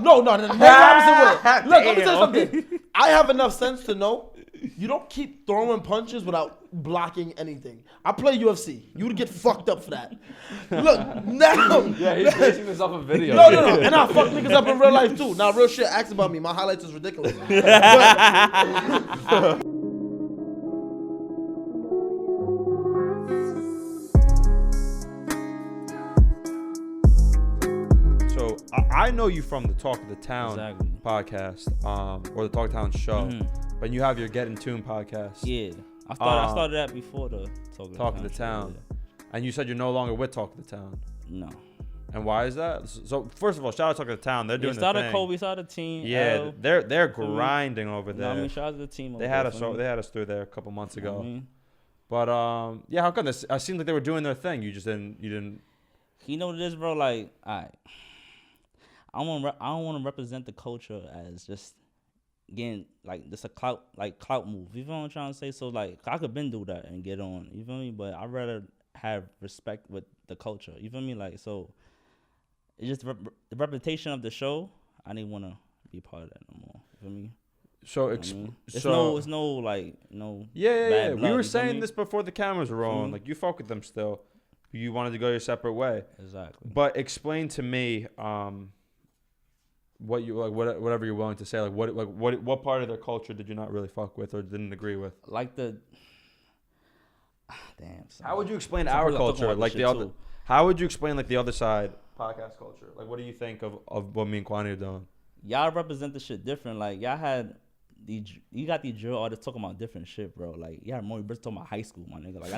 No, the opposite way. Look, let me tell you something. I have enough sense to know you don't keep throwing punches without blocking anything. I play UFC. You would get fucked up for that. Look, now. Yeah, he's basing this off a video. No. And I fuck niggas up in real life too. Now, real shit, ask about me. My highlights is ridiculous. So I know you from the Talk of the Town podcast, or the Talk of the Town show, but you have your Get in Tune podcast. Yeah, I started that before the Talk of the Town. Yeah. And you said you're no longer with Talk of the Town. No. And why is that? So first of all, shout out to Talk of the Town. They're doing their thing. Kobe, started the team. Yeah, they're grinding over there. I mean, shout out to the team. They had us through there a couple months ago. But yeah, how come this? It seemed like they were doing their thing. You didn't. You know what it is, bro? Like, alright, I don't want to represent the culture as just getting like just a clout move. You feel what I'm trying to say? So like, I could been do that and get on. You feel me? But I'd rather have respect with the culture. You feel me? Like, so it's just the reputation of the show. I didn't want to be part of that no more. You feel me? So it's no like no. Yeah. Bad blood, We were saying this before the cameras were on. Like, you fuck with them still. You wanted to go your separate way. Exactly. But explain to me, what you like, whatever you're willing to say. Like, what part of their culture did you not really fuck with or didn't agree with? Like the. Damn. Son. How would you explain our culture? Like the other. How would you explain like the Otherside podcast culture? Like, what do you think of what me and Kwani are doing? Y'all represent the shit different. Like, y'all had you got these drill artists talking about different shit, bro. Like, yeah, more bitch talking about high school, my nigga. Like, I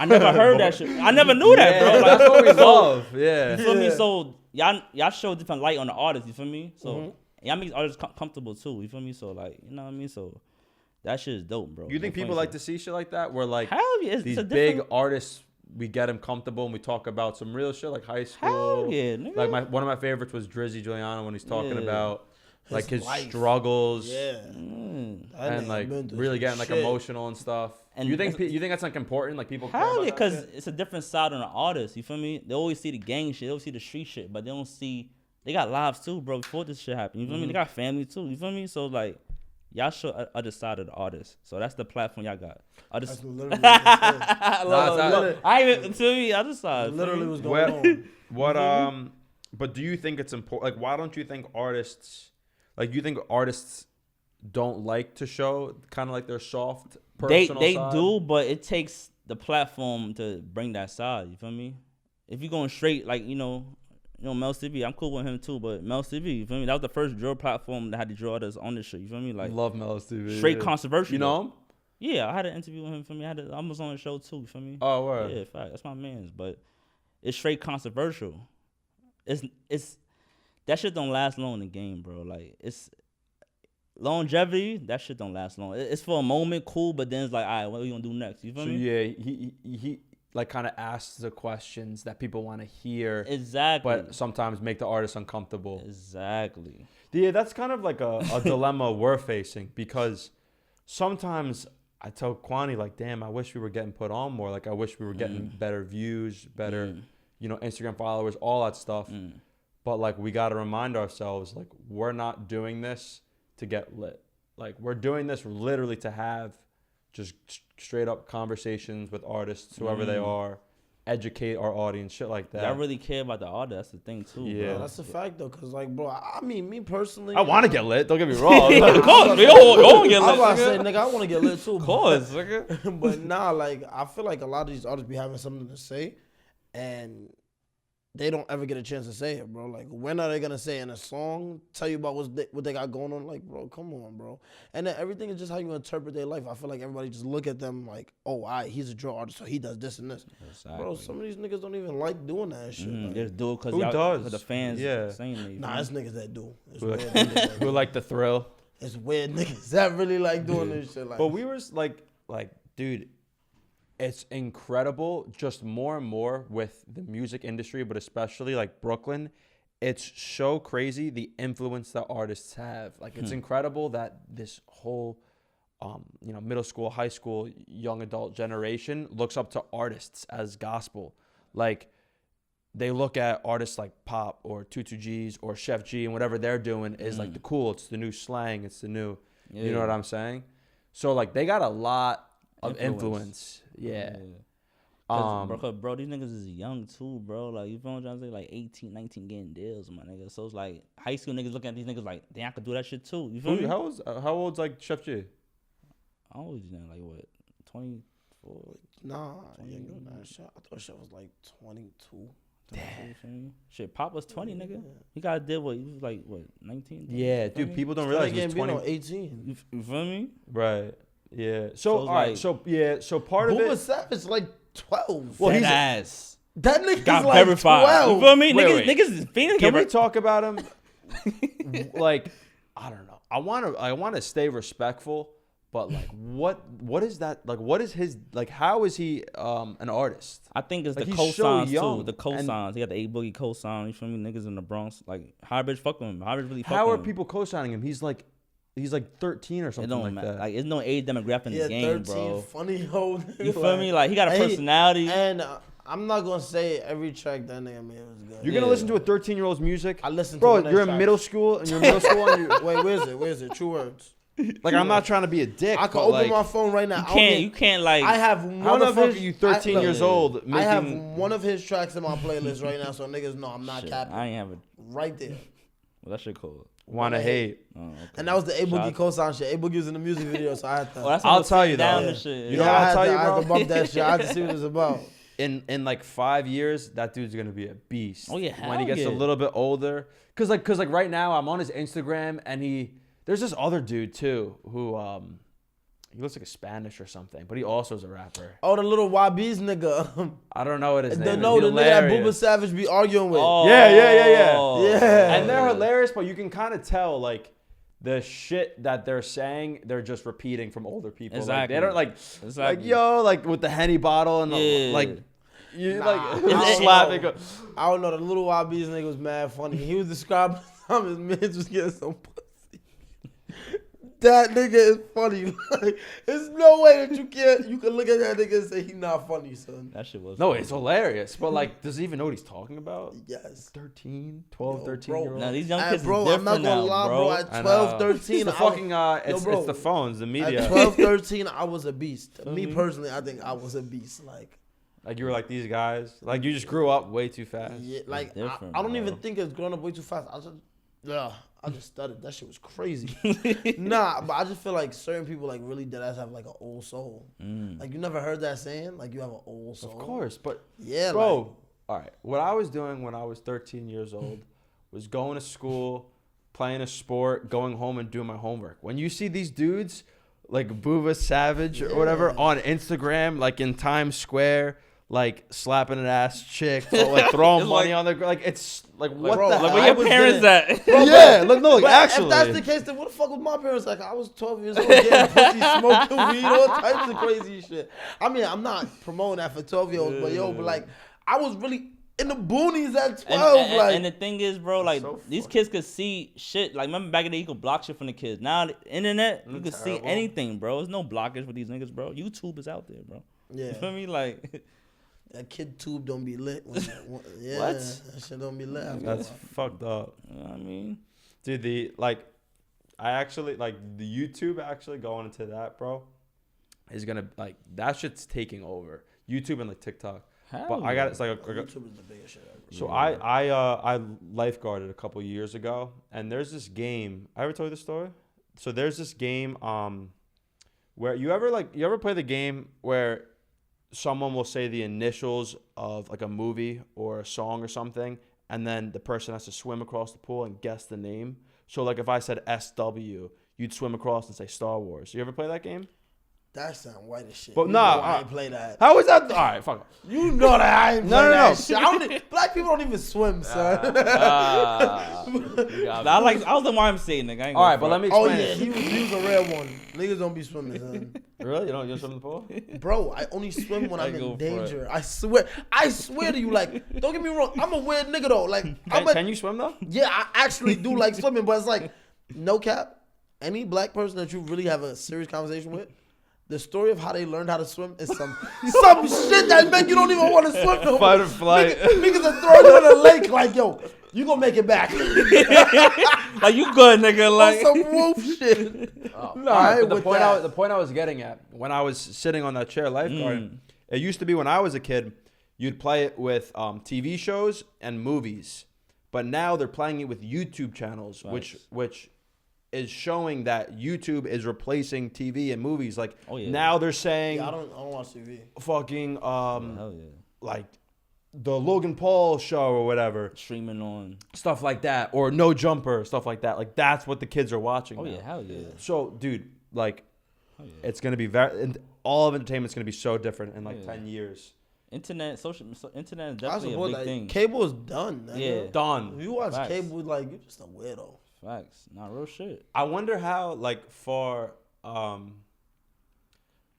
never heard that shit. I never knew that, bro. Like, that's what we love. Yeah. You feel me? So y'all show different light on the artists. You feel me? So y'all make artists comfortable too. You feel me? So like, you know what I mean? So that shit is dope, bro. You think people like to see shit like that? Where like these big artists, we get them comfortable and we talk about some real shit like high school. Hell yeah, nigga. Like one of my favorites was Drizzy Giuliano when he's talking about like his struggles, and like really getting like emotional and stuff. And you think that's like important? Like, people care about that? Because it's a different side on the artist. You feel me? They always see the gang shit, they always see the street shit, but they don't see they got lives too, bro. Before this shit happened, you feel me? They got family too. You feel me? So like, y'all show other side of the artist. So that's the platform y'all got. That's literally other side. Literally was going on. What but do you think it's important? Like, why don't you think artists? Like, you think artists don't like to show kind of like their soft personal they side? They do, but it takes the platform to bring that side. You feel me? If you're going straight, like, you know, Mel CV, I'm cool with him too, but Mel CV, you feel me? That was the first drill platform that had the drill artists on this shit. You feel me? Like, love Mel CV. Straight controversial. You know him? Yeah, I had an interview with him. For me, I was on the show too. You feel me? Oh, word. Yeah, fact. That's my man's, but it's straight controversial. It's that shit don't last long in the game, bro. Like, it's longevity. That shit don't last long. It's for a moment, cool, but then it's like, all right, what are we gonna do next? You feel me? Yeah, he like kind of asks the questions that people want to hear. Exactly. But sometimes make the artist uncomfortable. Exactly. Yeah, that's kind of like a dilemma we're facing, because sometimes I tell Kwani, like, damn, I wish we were getting put on more. Like, I wish we were getting better views, better, Instagram followers, all that stuff. But like, we got to remind ourselves, like, we're not doing this to get lit. Like, we're doing this literally to have just straight up conversations with artists, whoever they are, educate our audience, shit like that. Y'all really care about the artist. That's the thing too. Yeah, bro. That's a fact though, cause like, bro, I mean, me personally, I want to get lit. Don't get me wrong. Of course, we all get lit. I was about to say, nigga, I want to get lit too. Of course, nigga. But nah, like, I feel like a lot of these artists be having something to say, and they don't ever get a chance to say it, bro. Like, when are they gonna say in a song, tell you about what they got going on? Like, bro, come on, bro. And then everything is just how you interpret their life. I feel like everybody just look at them like, oh, he's a drill artist, so he does this and this. Exactly. Bro, some of these niggas don't even like doing that shit. Like, they just do it who does? the fans saying it. Nah, it's niggas that do. It's Who weird niggas that who do. like the thrill. It's weird niggas that really like doing this shit. Like, But we were like, dude, it's incredible, just more and more with the music industry, but especially like Brooklyn. It's so crazy the influence that artists have. Like, it's incredible that this whole, middle school, high school, young adult generation looks up to artists as gospel. Like, they look at artists like Pop or 22Gs or Chef G and whatever they're doing is like the cool. It's the new slang. It's the new, you know what I'm saying? So like they got a lot of influence. Yeah. Bro, these niggas is young too, bro. Like, you feel what I'm trying to say? Like 18, 19 getting deals, my nigga. So it's like high school niggas looking at these niggas like, damn, I could do that shit too. You feel me? How old's like Chef G? I always done like what, 24? Nah, I thought Chef was like 22. Damn. Shit, Pop was 20, nigga. He got a deal with, he was like, what, 19? Yeah, dude, people don't realize he's 20. 18. You feel me? Right. Yeah. So all like, right. So part of Booba it. Savage like 12. Well, that he's ass. That nigga's Got like verified. 12. You feel me? Wait. Niggas is fiending. Can we talk about him? Like, I don't know. I want to stay respectful, but like, what is that? Like, what is his like? How is he an artist? I think it's Like, the he's so cosigns young, too. The cosigns. He got the A Boogie cosign. You feel me? Niggas in the Bronx. Like, how bitch fuck with him? How bitch really fuck How with are him? people co-signing him? He's like 13 or It something don't like matter. that. Like, it's no age demographic in Yeah, the game, 13, bro. funny hoe. You feel me? Like, he got a personality. And I'm not gonna say every track that nigga made was good. You're gonna listen to a 13-year-old's music? I listened to Bro, one of you're his in tracks. middle school and you're in middle school and you Wait, where's it? True words. like I'm not trying to be a dick. I can but open like, my phone right now. You can't like. I have one how the of fuck his. are you 13 years old I have making? one of his tracks in my playlist right now, so niggas know I'm not shit, capping. I ain't have it. Right there. Well, that shit cool. Wanna hate? Oh, okay. And that was the A Boogie Shout- cosign shit. A Boogie was in the music video, so I had to. Oh, that's I'll when tell sit you down though. and shit. You know what I'll tell you, I had bro? to bump that shit. I had to see what it's about. In like 5 years, that dude's gonna be a beast. Oh, yeah, when he hell gets a yeah. little bit older, cause like right now I'm on his Instagram and there's this other dude too who he looks like a Spanish or something, but he also is a rapper. Oh, the little YB's nigga. I don't know what his name is. No, the nigga that Booba Hilarious. Savage be arguing with. Oh, Yeah. Yeah. And they're hilarious, but you can kind of tell like the shit that they're saying, they're just repeating from older people. Like, Exactly. they don't like Exactly. yo, like with the Henny bottle and the, Yeah. like you Nah, like I don't slap know. it. Go, I don't know. The little YB's nigga was mad funny. He was describing how his man was getting some pussy. That nigga is funny. Like, there's no way that you can look at that nigga and say he not funny, son. That shit was. no, it's hilarious. But like, does he even know what he's talking about? Yes. 13, 12, Yo, 13 bro. year old. Now these young Hey, kids bro, is I'm different not gonna now, lie, bro. bro. At I 12, know. 13, It's the I fucking was, it's the phones, the media. At 12, 13, I was a beast. Me personally, I think I was a beast. Like, Like you were like these guys. Like you just grew up way too fast. yeah, like different, I don't bro. even think it's growing up way too fast. I just studied. That shit was crazy. Nah, but I just feel like certain people like really deadass have like an old soul. Like you never heard that saying? Like you have an old soul. Of course, but Yeah, bro. like, All right, what I was doing when I was 13 years old was going to school, playing a sport, going home and doing my homework. When you see these dudes like Booba Savage or whatever on Instagram, like in Times Square, like slapping an ass chick, or like throwing It's money like- on the like it's like what bro, the Like hell? where I your was parents getting- at? Bro, yeah, look, no, but actually. if that's the case, then what the fuck was my parents like? I was 12 years old getting pussy, smoking weed, all types of crazy shit. I mean, I'm not promoting that for 12-year-olds, but like, I was really in the boonies at 12. And the thing is, bro, like so these kids could see shit. Like remember back in the day, you could block shit from the kids. Now the internet, you could see terrible. anything, bro. There's no blockage for these niggas, bro. YouTube is out there, bro. Yeah. You feel me? Like That kid tube don't be lit. Yeah, What? that shit don't be lit. after That's a while. fucked up. you know what I mean, Dude, I actually like the YouTube actually going into that, bro, is gonna like that shit's taking over YouTube and like TikTok. Hell But I got it's like a, YouTube is the biggest shit ever. so I lifeguarded a couple years ago, and there's this game. I ever told you the story? So there's this game where you ever play the game where someone will say the initials of like a movie or a song or something, and then the person has to swim across the pool and guess the name. So like if I said SW, you'd swim across and say Star Wars. You ever play that game? That sound white as shit. But You nah, know I ain't play that. How is that? All right, fuck it. You know that I ain't No, play no, that no. shit. I don't black people don't even swim, son. I was the YMCA nigga. I ain't All right, gonna but let me Oh explain. yeah, it. he was a rare one. Niggas don't be swimming, son. Really? You don't swim in the pool? Bro, I only swim when I I'm go in for it. danger. I swear to you, like, don't get me wrong, I'm a weird nigga though. Like, Can you swim though? yeah, I actually do like swimming, but it's like, no cap. Any black person that you really have a serious conversation with, The story of how they learned how to swim is some shit that make you don't even want to swim no more. Fight or flight. Niggas are throwing you in the lake like, yo, you gonna make it back. Like you good, nigga. Like some wolf shit. But ain't the with point that. the point I was getting at when I was sitting on that chair lifeguard, it used to be when I was a kid, you'd play it with TV shows and movies, but now they're playing it with YouTube channels, which is showing that YouTube is replacing TV and movies. Like now they're saying, I don't watch TV. Fucking hell yeah. like the Logan Paul show or whatever, Streaming on stuff like that, or No Jumper, stuff like that. Like that's what the kids are watching. Oh now. yeah, hell yeah. So, dude, like, it's gonna be and all of entertainment's gonna be so different in like 10 years. Internet is definitely a big thing. Cable is done. Nigga. Yeah. Done. If you watch Facts. cable, like you're just a weirdo. Facts, not real shit. I wonder how like far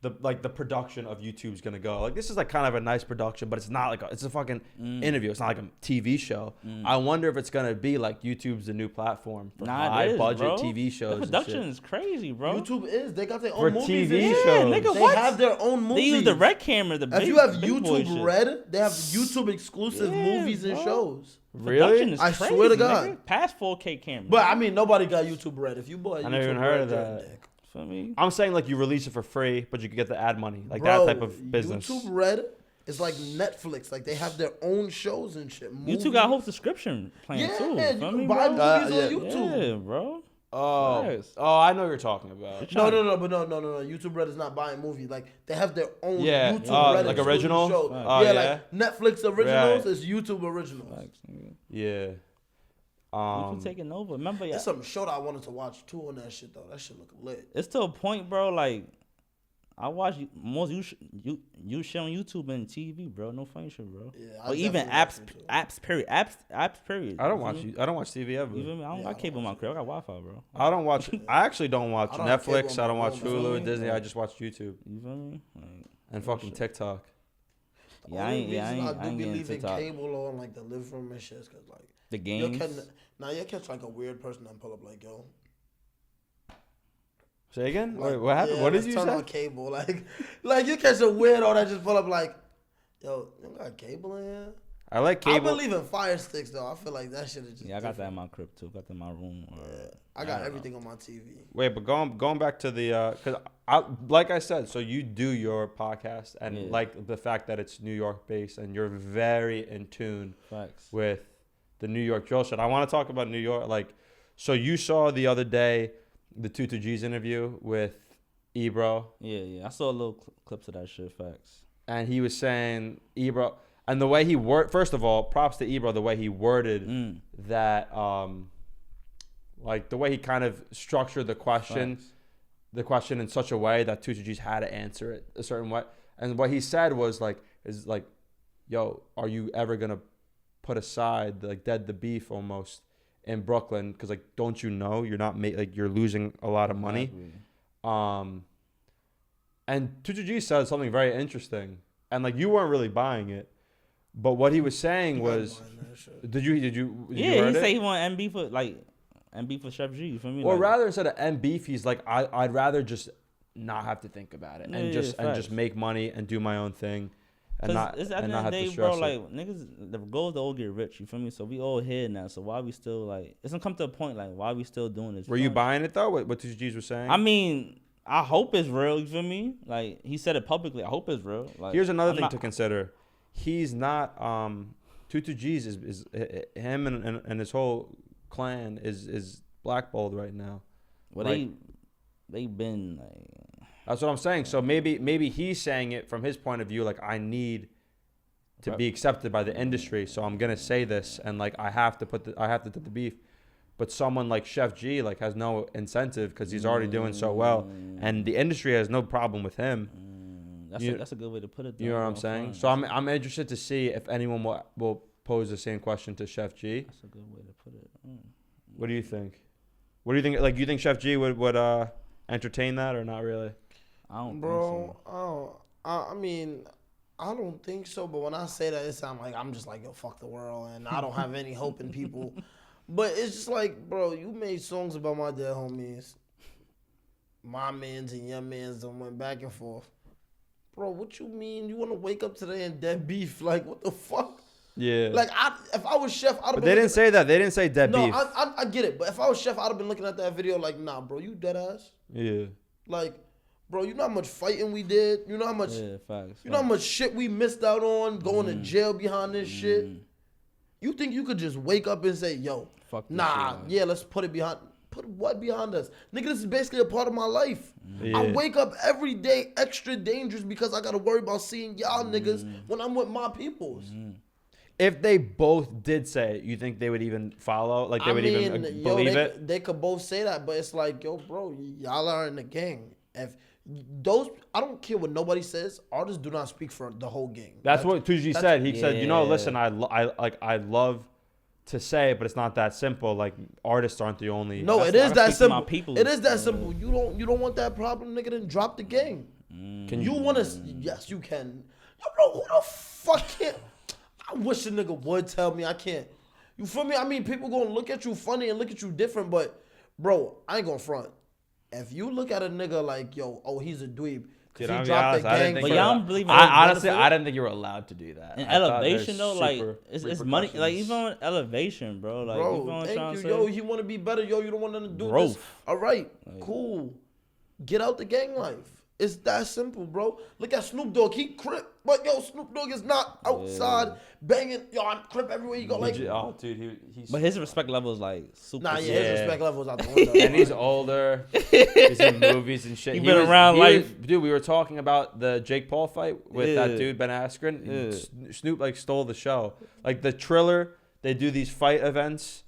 the production of YouTube's gonna go. Like this is like kind of a nice production, but it's not like it's a fucking interview. It's not like a TV show. I wonder if it's gonna be like YouTube's the new platform for high budget TV shows. The production is crazy, bro. YouTube is. They got their For own movies. TV and shit. shows. Nigga, They what? have their own movies. They use the red camera. The If big, you have big boy YouTube shit. Red, they have YouTube exclusive movies and bro. shows. Production Really? is I crazy, swear to God. nigga. Past 4K camera. But I mean, nobody got YouTube Red. If you bought YouTube I never even Red, heard of you're a that. dick. for me, I'm saying like you release it for free, but you could get the ad money, like Bro, that type of business. YouTube Red is like Netflix. Like they have their own shows and shit. YouTube got a whole subscription plan Yeah, too. you feel can me, buy bro? movies on YouTube. Yeah, bro. Oh, Yes. I know what you're talking about. No. YouTube Red is not buying movies. Like they have their own Yeah, YouTube Red like exclusive original? shows. Oh, yeah, yeah? like Netflix originals Right. is YouTube originals. Facts, nigga. Yeah. YouTube taking over. Remember, There's some show that I wanted to watch too on that shit though. That shit look lit. it's to a point, bro. Like I watch most you shit on YouTube and TV, bro. No funny shit, bro. Yeah, I or even definitely watch apps period. Apps period. I don't You watch. feel me? I don't watch TV ever. You feel me? I don't got cable in my crib. I got Wi-Fi, bro. I don't watch. I actually don't watch I don't have cable Netflix. on I don't my watch phone, Hulu, so- Disney. I just watch YouTube You feel me? Like, and fucking TikTok. yeah, I ain't do getting be leaving TikTok. cable on like the living room and shit, cause like The you'll games. you'll catch like a weird person and pull up like yo. Say again? Like, Wait, what happened? yeah, What did let's you turn say? on cable, like you catch a weirdo that just pull up like, yo, you got cable in here. I like I cable. believe in Fire Sticks though. I feel like that shit is just. Yeah, I got that in different. my crib too. Got that in my room. I got everything on my TV. Wait, but going back to the because I like I said, so you do your podcast and Yeah. like the fact that it's New York based and you're very in tune Facts. with the New York drill shit. I want to talk about New York. Like, so you saw the other day the 2-2G's interview with Ebro, Yeah. I saw little clips of that shit. Facts. and he was saying Ebro and the way he worded. First of all, props to Ebro the way he worded that. Like the way he kind of structured the question. Facts. The question in such a way that 2-2G's had to answer it a certain way. And what he said was like, yo, are you ever going to put aside, like dead the beef almost in Brooklyn? Because like, don't you know you're not you're losing a lot of money. Exactly. And 2-2G said something very interesting. And like, you weren't really buying it. But what he was saying was, did you Yeah, heard he it? said he want MB for Chef G. You feel me? Or Like, rather, instead of end beef, he's like, I'd rather just not have to think about it and just facts. make money and do my own thing, and not it's at and the not end of have the to day, bro. stress Like it. niggas, the goal is to all get rich. You feel me? So we all here now. So why we still like? It's gonna come to a point like why we still doing this? Were you buying it though? What 2G's was saying? I mean, I hope it's real. You feel me? Like he said it publicly. I hope it's real. Like Here's another I'm thing not- to consider. He's not 2G's is him and his whole clan is blackballed right now. Well, like- they been like. That's what I'm saying. So maybe he's saying it from his point of view, like I need to be accepted by the industry, so I'm gonna say this, and like I have to put the beef. But someone like Chef G like has no incentive because he's already doing so well, and the industry has no problem with him. That's a good way to put it. You know what I'm saying? So I'm interested to see if anyone will pose the same question to Chef G. That's a good way to put it. What do you think? What do you think? Like, you think Chef G would entertain that or not really? I don't think Bro, so. I mean, I don't think so. But when I say that, it sounds like I'm just like, yo, fuck the world, and I don't have any hope in people. But it's just like, bro, you made songs about my dead homies. my mans and your mans done went back and forth. Bro, what you mean? You want to wake up today and dead beef? Like, what the fuck? Yeah. Like, if I was Chef, I'd have But they didn't say that. They didn't say dead beef. No, I get it. But if I was Chef, I'd have been looking at that video like, nah, bro, you dead ass. Yeah. Like, bro, you know how much fighting we did? You know how much facts. You know how much shit we missed out on going to jail behind this shit? You think you could just wake up and say, yo, Fuck this nah, shit, yeah, let's put it behind. Put what behind us? Nigga, this is basically a part of my life. Yeah. I wake up every day extra dangerous because I got to worry about seeing y'all niggas when I'm with my peoples. If they both did say it, you think they would even follow? Like, they would even believe it? They could both say that, but it's like, yo, bro, y'all are in the gang. If those, I don't care what nobody says. Artists do not speak for the whole gang. That's what Tuji said. He said, you know, Yeah. listen, I love to say it, but it's not that simple. Like, artists aren't the only. No, That's it is why I that speak to my simple. people. It is that simple. You don't want that problem, nigga. Then drop the gang. Can You want to? Yes, you can. Yo, bro, who the fuck can't? I wish a nigga would tell me I can't. You feel me? I mean, people gonna look at you funny and look at you different, but bro, I ain't gonna front. If you look at a nigga like, yo, oh, he's a dweeb. Dude, He I'll be dropped honest, the I didn't gang. think But you y'all were- don't believe in honestly, benefit? I didn't think you were allowed to do that. And I thought elevation there's though, like super it's money. Like repercussions. even on elevation, bro. Like you know Bro, what I'm thank trying you. to Yo, say. he want to be better. Yo, you don't want nothing to do with Growth. this. All right, cool. Get out the gang life. It's that simple, bro. Look at Snoop Dogg. He crip. But, yo, Snoop Dogg is not outside banging. Yo, I'm crip everywhere you go. Like, Oh, dude, he's. But his respect level is like super. nah, yeah, Yeah. his respect level's out the window. And he's older. He's in movies and shit. He been around life. Dude, we were talking about the Jake Paul fight with that Yeah. dude Ben Askren. Yeah. Snoop like stole the show. Like the Triller, they do these fight events.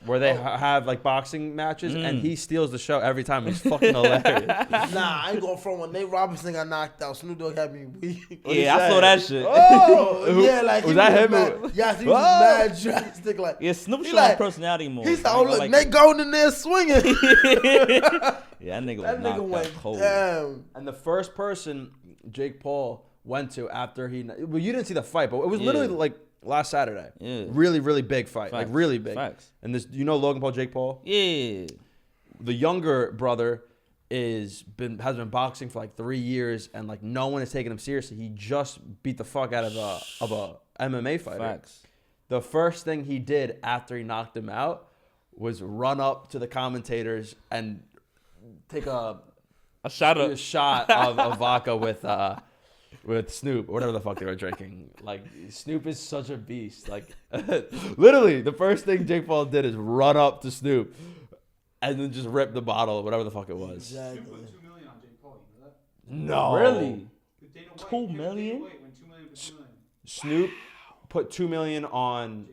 Where they have like boxing matches, and he steals the show every time. He's fucking hilarious. Nah, I ain't going from when Nate Robinson got knocked out. Snoop Dogg had me weak. Yeah, I saw that shit. Oh, yeah, like was he that him? Mad, yes, he was mad drastic. Like, Yeah, Snoop he showing like- personality more. he said, I "Oh ain't look, gonna Nate going in there swinging." Yeah, that nigga was That knocked nigga out went cold. down. And the first person Jake Paul went to after well, you didn't see the fight, but it was literally like last Saturday. Yeah. Really, really big fight. Facts. Like really big. Facts. And this, you know, Logan Paul, Jake Paul. Yeah. The younger brother has been boxing for like 3 years, and like no one is taking him seriously. He just beat the fuck out of a MMA fighter. Facts. The first thing he did after he knocked him out was run up to the commentators and take a shot a of shot of vodka with Snoop or whatever the fuck they were drinking. Like Snoop is such a beast. Like literally, the first thing Jake Paul did is run up to Snoop and then just rip the bottle or whatever the fuck it was. Exactly. Snoop put $2 million on Jake Paul. You know that? No, Really? Dana White, 2 Dana million? White went $2 million for $2 million. Snoop put $2 million on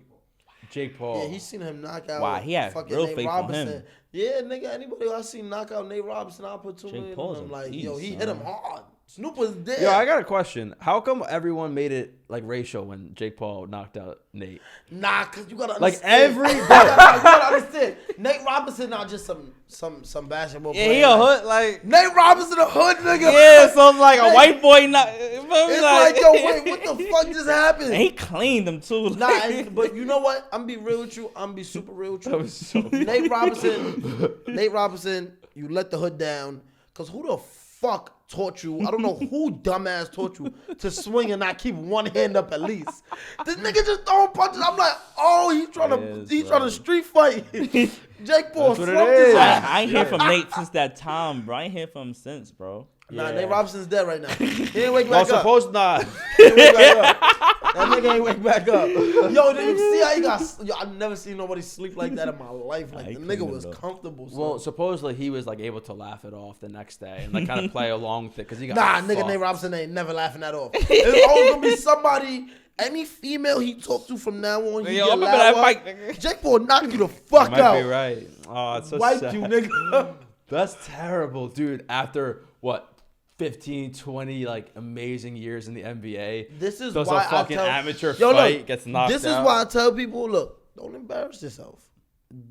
Jake Paul. Yeah, he seen him knock out. Wow, he had fucking real Nate faith on Robinson. him. Yeah, nigga, anybody who I seen knock out Nate Robinson, I'll put $2 Jake million Paul's on him. a Like, beast, yo, he son. hit him hard. Snoop was dead. Yo, I got a question. How come everyone made it like racial when Jake Paul knocked out Nate? Nah, cause you gotta Like understand. every you gotta understand. Nate Robinson not just some basketball Yeah, player. he a hood like. Nate Robinson a hood nigga. Yeah, so like a white boy. Not. It's like, yo, wait, what the fuck just happened? And he cleaned them too. Nah, but you know what? I'm be real with you. I'm be super real with you. That was so Nate Robinson, you let the hood down. Cause who the fuck taught you? I don't know who dumbass taught you to swing and not keep one hand up at least. This nigga just throwing punches. I'm like, oh, he's trying to street fight. Jake Paul That's what it slumped his is. ass. I ain't hear from Nate since that time, bro. I ain't hear from him since, bro. Nah, Yeah. Nate Robinson's dead right now. He ain't wake Well, back up. supposed not. He ain't wake back up. That nigga ain't wake back up. Yo, did you see how he got? Yo, I've never seen nobody sleep like that in my life. Like he the cleaned nigga him, was though. comfortable. Son. Well, supposedly he was like able to laugh it off the next day and like kind of play along with it because he got nah, nigga, fucked. Nate Robinson ain't never laughing at all. It's always gonna be somebody. Any female he talked to from now on, he Yo, get remember that loud. fight, nigga? Jake Paul knock you the fuck You might out. be right. Oh, it's so Wipe sad. you, nigga. That's terrible, dude. After what? 15, 20 like amazing years in the NBA. This is does why a fucking I tell, amateur Yo, fight look, gets knocked This out. is why I tell people, look, don't embarrass yourself.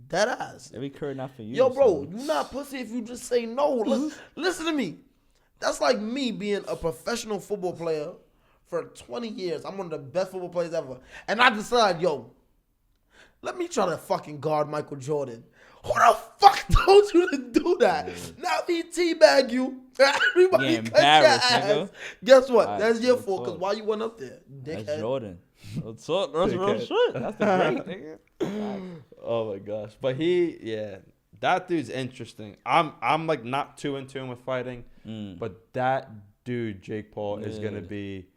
Dead ass. Every career not for you. Yo, bro, son. you not pussy if you just say no. Listen to me. That's like me being a professional football player for 20 years. I'm one of the best football players ever. And I decide, yo, let me try to fucking guard Michael Jordan. Who the fuck told you to do that? Now he teabag you. Everybody Yeah, cut your embarrassed, ass. nigga. Guess what? Alright, That's your that's fault. Cause all. why you went up there, That's dickhead? Jordan. That's real shit. That's the great nigga. Oh my gosh. But that dude's interesting. I'm like not too in tune with fighting, but that dude, Jake Paul, is gonna be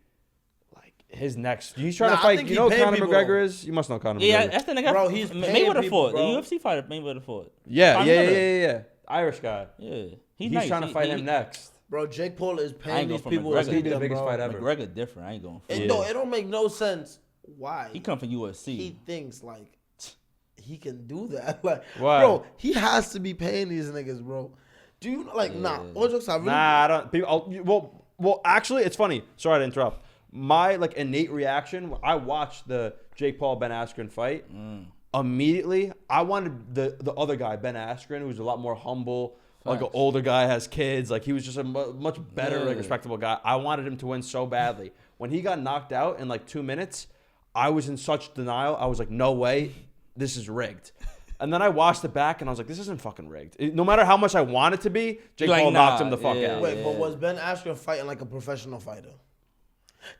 like his next. He's trying to I fight. think You he know who paid Conor people, McGregor though. is? You must know Conor Yeah, McGregor. that's the nigga. Bro, he's paying Mayweather people, fought. The bro. UFC fighter Mayweather fought. Yeah, Conor yeah, McGregor. yeah. Irish guy. Yeah, He's nice. trying to fight him next. Bro, Jake Paul is I paying ain't these going for people McGregor. to It's gonna beat be the them, biggest bro. fight ever. McGregor different. I ain't going for It it. don't make no sense. Why? He come from USC. He thinks like he can do that. Like, Why? bro, he has to be paying these niggas, bro. Do you like? Nah, all jokes aside, really, Nah, I don't. People, well, actually, it's funny. Sorry to interrupt. My like innate reaction, I watched the Jake Paul Ben Askren fight. Immediately, I wanted the other guy, Ben Askren, who's a lot more humble, like an older guy, has kids. Like he was just a much better, like respectable guy. I wanted him to win so badly. When he got knocked out in like 2 minutes, I was in such denial. I was like, no way, this is rigged. And then I watched it back and I was like, this isn't fucking rigged. No matter how much I want it to be, Jake Like, Paul knocked nah, him the fuck yeah. out. Wait, but was Ben Askren fighting like a professional fighter?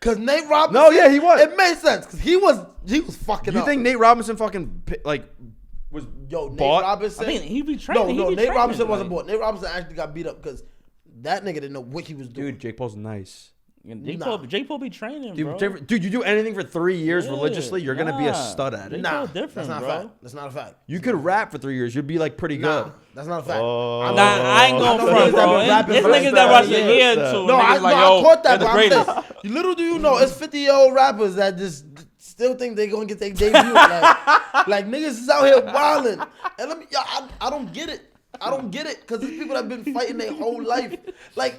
Cause Nate Robinson. No, yeah, he was. It made sense because he was fucking. You up. think Nate Robinson fucking like was Yo, Nate bought? Robinson? I mean, he be training. no, he be Nate training, Robinson wasn't like- bought. Nate Robinson actually got beat up because that nigga didn't know what he was doing. Dude, Jake Paul's nice. Jake Paul be training, bro. Dude, you do anything for 3 years Yeah, religiously, you're gonna be a nah. stud at it. Jake Nah, Paul different, that's not bro. a fact. That's not a fact. You could rap for 3 years, you'd be like pretty Nah, good. that's not a fact. Oh. I'm Nah, not- I ain't I going know front, niggas that bro. been rapping It's for niggas like that watch that. a year or two. No, niggas I like, caught they're that. the But I'm greatest. saying, little do you know, it's 50-year-old rappers that just still think they gonna get their debut. like niggas is out here wilding. And let me, I don't get it. I don't get it because these people that have been fighting their whole life. Like,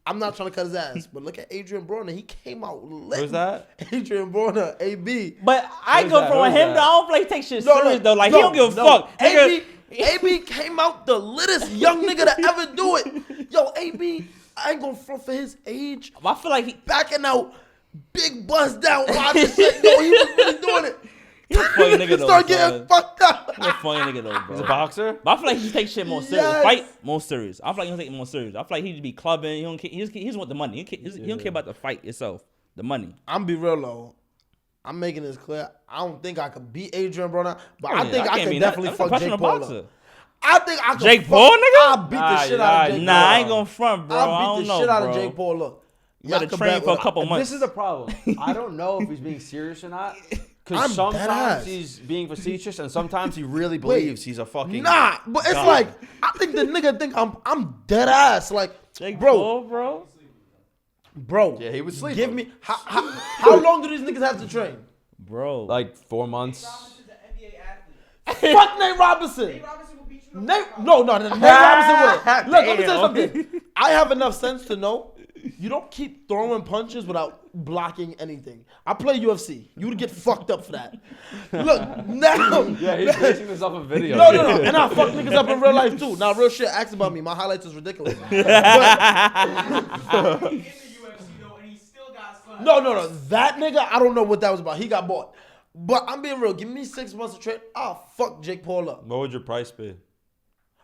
I'm not trying to cut his ass, but look at Adrian Broner. He came out lit. Who's that? Adrian Broner, AB. But I Who's go that? from Who's him. that? Though, I don't feel like he take shit serious though. Like he don't give a fuck. AB, Nigga, AB came out the littest young nigga to ever do it. Yo, AB, I ain't gonna front for his age. I feel like he. Backing out, big bust down, watching shit. Yo, he was really doing it. He's a funny nigga though. Start getting son. fucked up. He's a funny nigga though, bro. He's a boxer? But I feel like he takes shit more serious. Yes. Fight more serious. I feel like he don't take it more serious. I feel like he just be clubbing. He don't care. He just want the money. He don't care about the fight itself. The money. I'm be real though. I'm making this clear. I don't think I could beat Adrian Broner, but Oh, I yeah, think I can't could be definitely I'm a fuck Jake professional Paul boxer. up. I think I could Jake fuck, Paul, nigga? I'll beat the shit out of Jake Paul. Nah, I ain't gonna front, bro. I I'll don't beat the know, shit out bro. of Jake Paul. Look, You gotta y'all can train bet for a with- couple months. This is the problem. I don't know if he's being serious or not. I'm Because dead sometimes ass. he's being facetious and sometimes he really believes he's a fucking. Nah, but it's God. like I think the nigga think I'm dead ass. Like, Jake bro, Paul, bro. bro. Yeah, he was sleeping. Give me how long do these niggas have to train? Bro. Like 4 months. Robinson's an NBA athlete. Fuck Nate Robinson. Nate Robinson will beat you. Nate Robinson will. Look, let me tell you something. I have enough sense to know you don't keep throwing punches without blocking anything. I play UFC. You would get fucked up for that. Look, now. Yeah, he's basing this off a video. No. And I fuck niggas up in real life too. Now, real shit, ask about me. My highlights is ridiculous. But, In the UFC though, and he still got slapped. no. That nigga, I don't know what that was about. He got bought. But I'm being real. Give me 6 months of trade. I'll fuck Jake Paul up. What would your price be?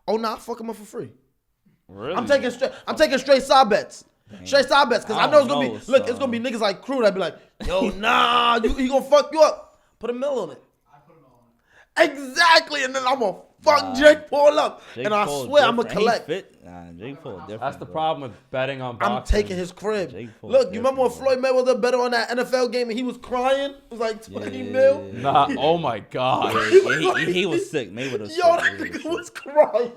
Oh, nah, I'll fuck him up for free. Really? I'm taking straight side bets. Straight side bets. Because I know it's going to be, look, it's going to be niggas like Crew that be like, yo, nah, he going to fuck you up. Put a mill on it. I put him on. Exactly. And then I'm going to fuck Jake Paul up. Jake and I Paul swear I'm going different. to Ain't collect. Fit. Nah, Jake Paul different. That's the bro. problem with betting on boxing. I'm taking his crib. Jake Paul Look, you remember when Floyd different, Mayweather bet on that NFL game and he was crying? It was like 20 mil. Nah, oh my God. Yeah, he was sick. Mayweather was Yo, sick. that nigga was crying.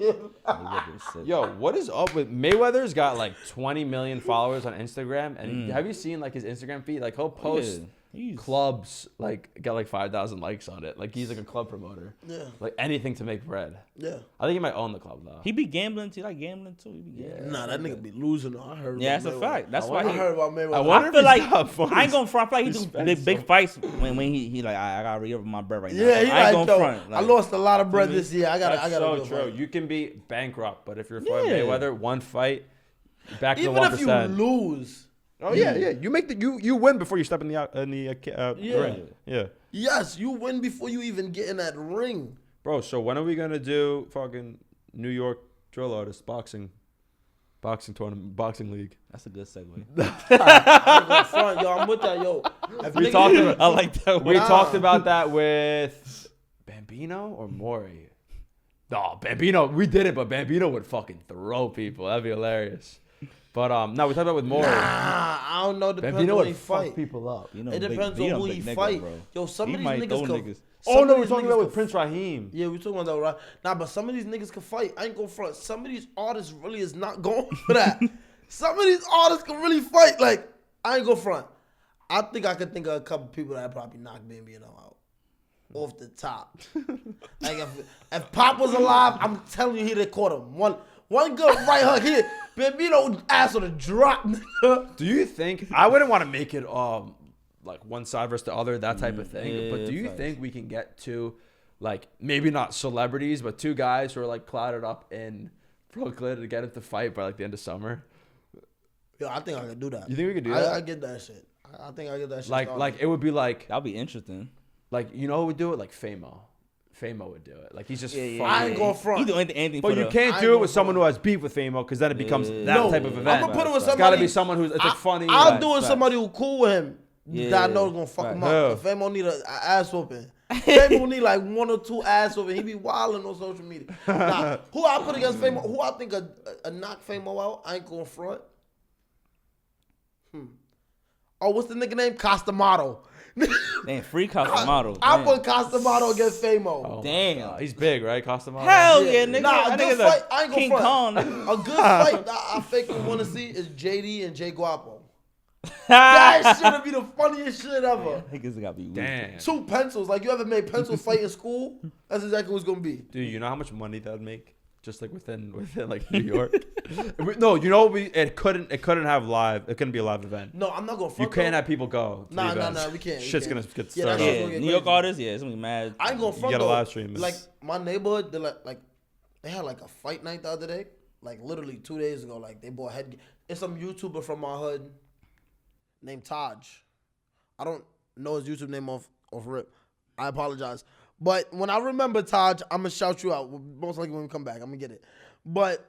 Mayweather was sick. Yo, what is up with Mayweather's got like 20 million followers on Instagram, and have you seen like his Instagram feed? Like he'll post he's- clubs, like got like 5,000 likes on it. Like he's like a club promoter. Yeah. Like anything to make bread. Yeah. I think he might own the club though. He be gambling too. Like gambling too. He be gambling. Nah, that nigga be losing though. I heard. Yeah, about that's a Mayweather. fact. That's I why he. heard about Mayweather. I wonder I if feel he's like got funds. I ain't gonna front. I feel like he do Spends big so- fights when he like I gotta re up my bread right now. Yeah, he I ain't like, gonna yo, front. I Like, lost a lot of bread this year. I gotta That's go so true. fight. You can be bankrupt, but if you're fighting Yeah. Mayweather, one fight, back to Even the if you 1%. lose. Oh yeah. You make you win before you step in the Yeah. ring. Yeah. Yes, you win before you even get in that ring. Bro, so when are we gonna do fucking New York drill artist boxing tournament, boxing league? That's a good segue. I ain't gonna front, yo. I'm with that, yo. If We niggas- talked about I like that. we Nah. talked about that with Bambino or Maury. No, Bambino. We did it, but Bambino would fucking throw people. That'd be hilarious. But no, we talked about it with Maury. Nah, I don't know. Depends Bambino on would who he fuck fight. people up. You know, It depends big, on who big he nigga, fight. bro. Yo, some He of these might niggas throw could. niggas. Oh some no, of we're these talking niggas about could with Prince Raheem. Yeah, we talking about that, right? Nah, but some of these niggas can fight. I ain't gonna front. Some of these artists really is not going for that. Some of these artists can really fight. Like, I ain't gonna front. I think I could think of a couple people that probably knock Bambino out off the top. Like if Pop was alive, I'm telling you, he'd have caught him. One good right hook, Bambino ass would have dropped. Nigga. Do you think I wouldn't want to make it like one side versus the other, that type of thing? yeah, But do you facts. think we can get to like maybe not celebrities, but two guys who are like clouded up in Brooklyn to get into fight by like the end of summer? Yo, I think I could do that. You think we could do that? I get that shit. I think I get that shit. Like started. it would be like That'd be interesting. you know who would do it? Like Famo. Famo would do it. Like he's just funny. I ain't going front. He do anything But for you the- can't I do ain't it with gonna someone front. who has beef with Famo because then it becomes Yeah. that No, type of I'm event. gonna put it with It's got to somebody- be someone who's it's like funny. I'll like- do it with facts. somebody who cool with him. Yeah, that I know is gonna fuck him facts. up. If Famo need a ass whooping. Famo need like 1 or 2 ass whooping. He be wilding on social media. Nah, who I put against Famo? Who I think a knock Famo out? I ain't going front. Oh, what's the nigga name? Costamato. Damn, free Costamato. I Damn. put Costamato against Famo. Oh my Damn. God. He's big, right? Costamato? Hell yeah, nigga. Nah, a That good nigga's fight. I ain't gonna King front. Kong. nigga. A good fight that I fake want to see is JD and Jay Guapo. That shit would be the funniest shit ever. Niggas gotta be weak. Damn. 2 pencils. Like, you ever made pencils fight in school? That's exactly what it's gonna be. Dude, you know how much money that would make? Just like within like New York. No, you know it couldn't have live. It couldn't be a live event. No, I'm not gonna You front. can't though. have people go. To Nah, the nah, events. nah, we can't, we Shit's can't. gonna get Yeah, started. that's off. just Yeah, gonna get New York crazy. artists, yeah, it's gonna be mad. I ain't gonna front. gotta though. live stream this. Like, my neighborhood, they like they had like a fight night the other day. Like, literally 2 days ago. Like, they bought head. It's some YouTuber from my hood named Taj. I don't know his YouTube name off rip. I apologize. But when I remember Taj, I'm gonna shout you out. Most likely when we come back, I'm gonna get it. But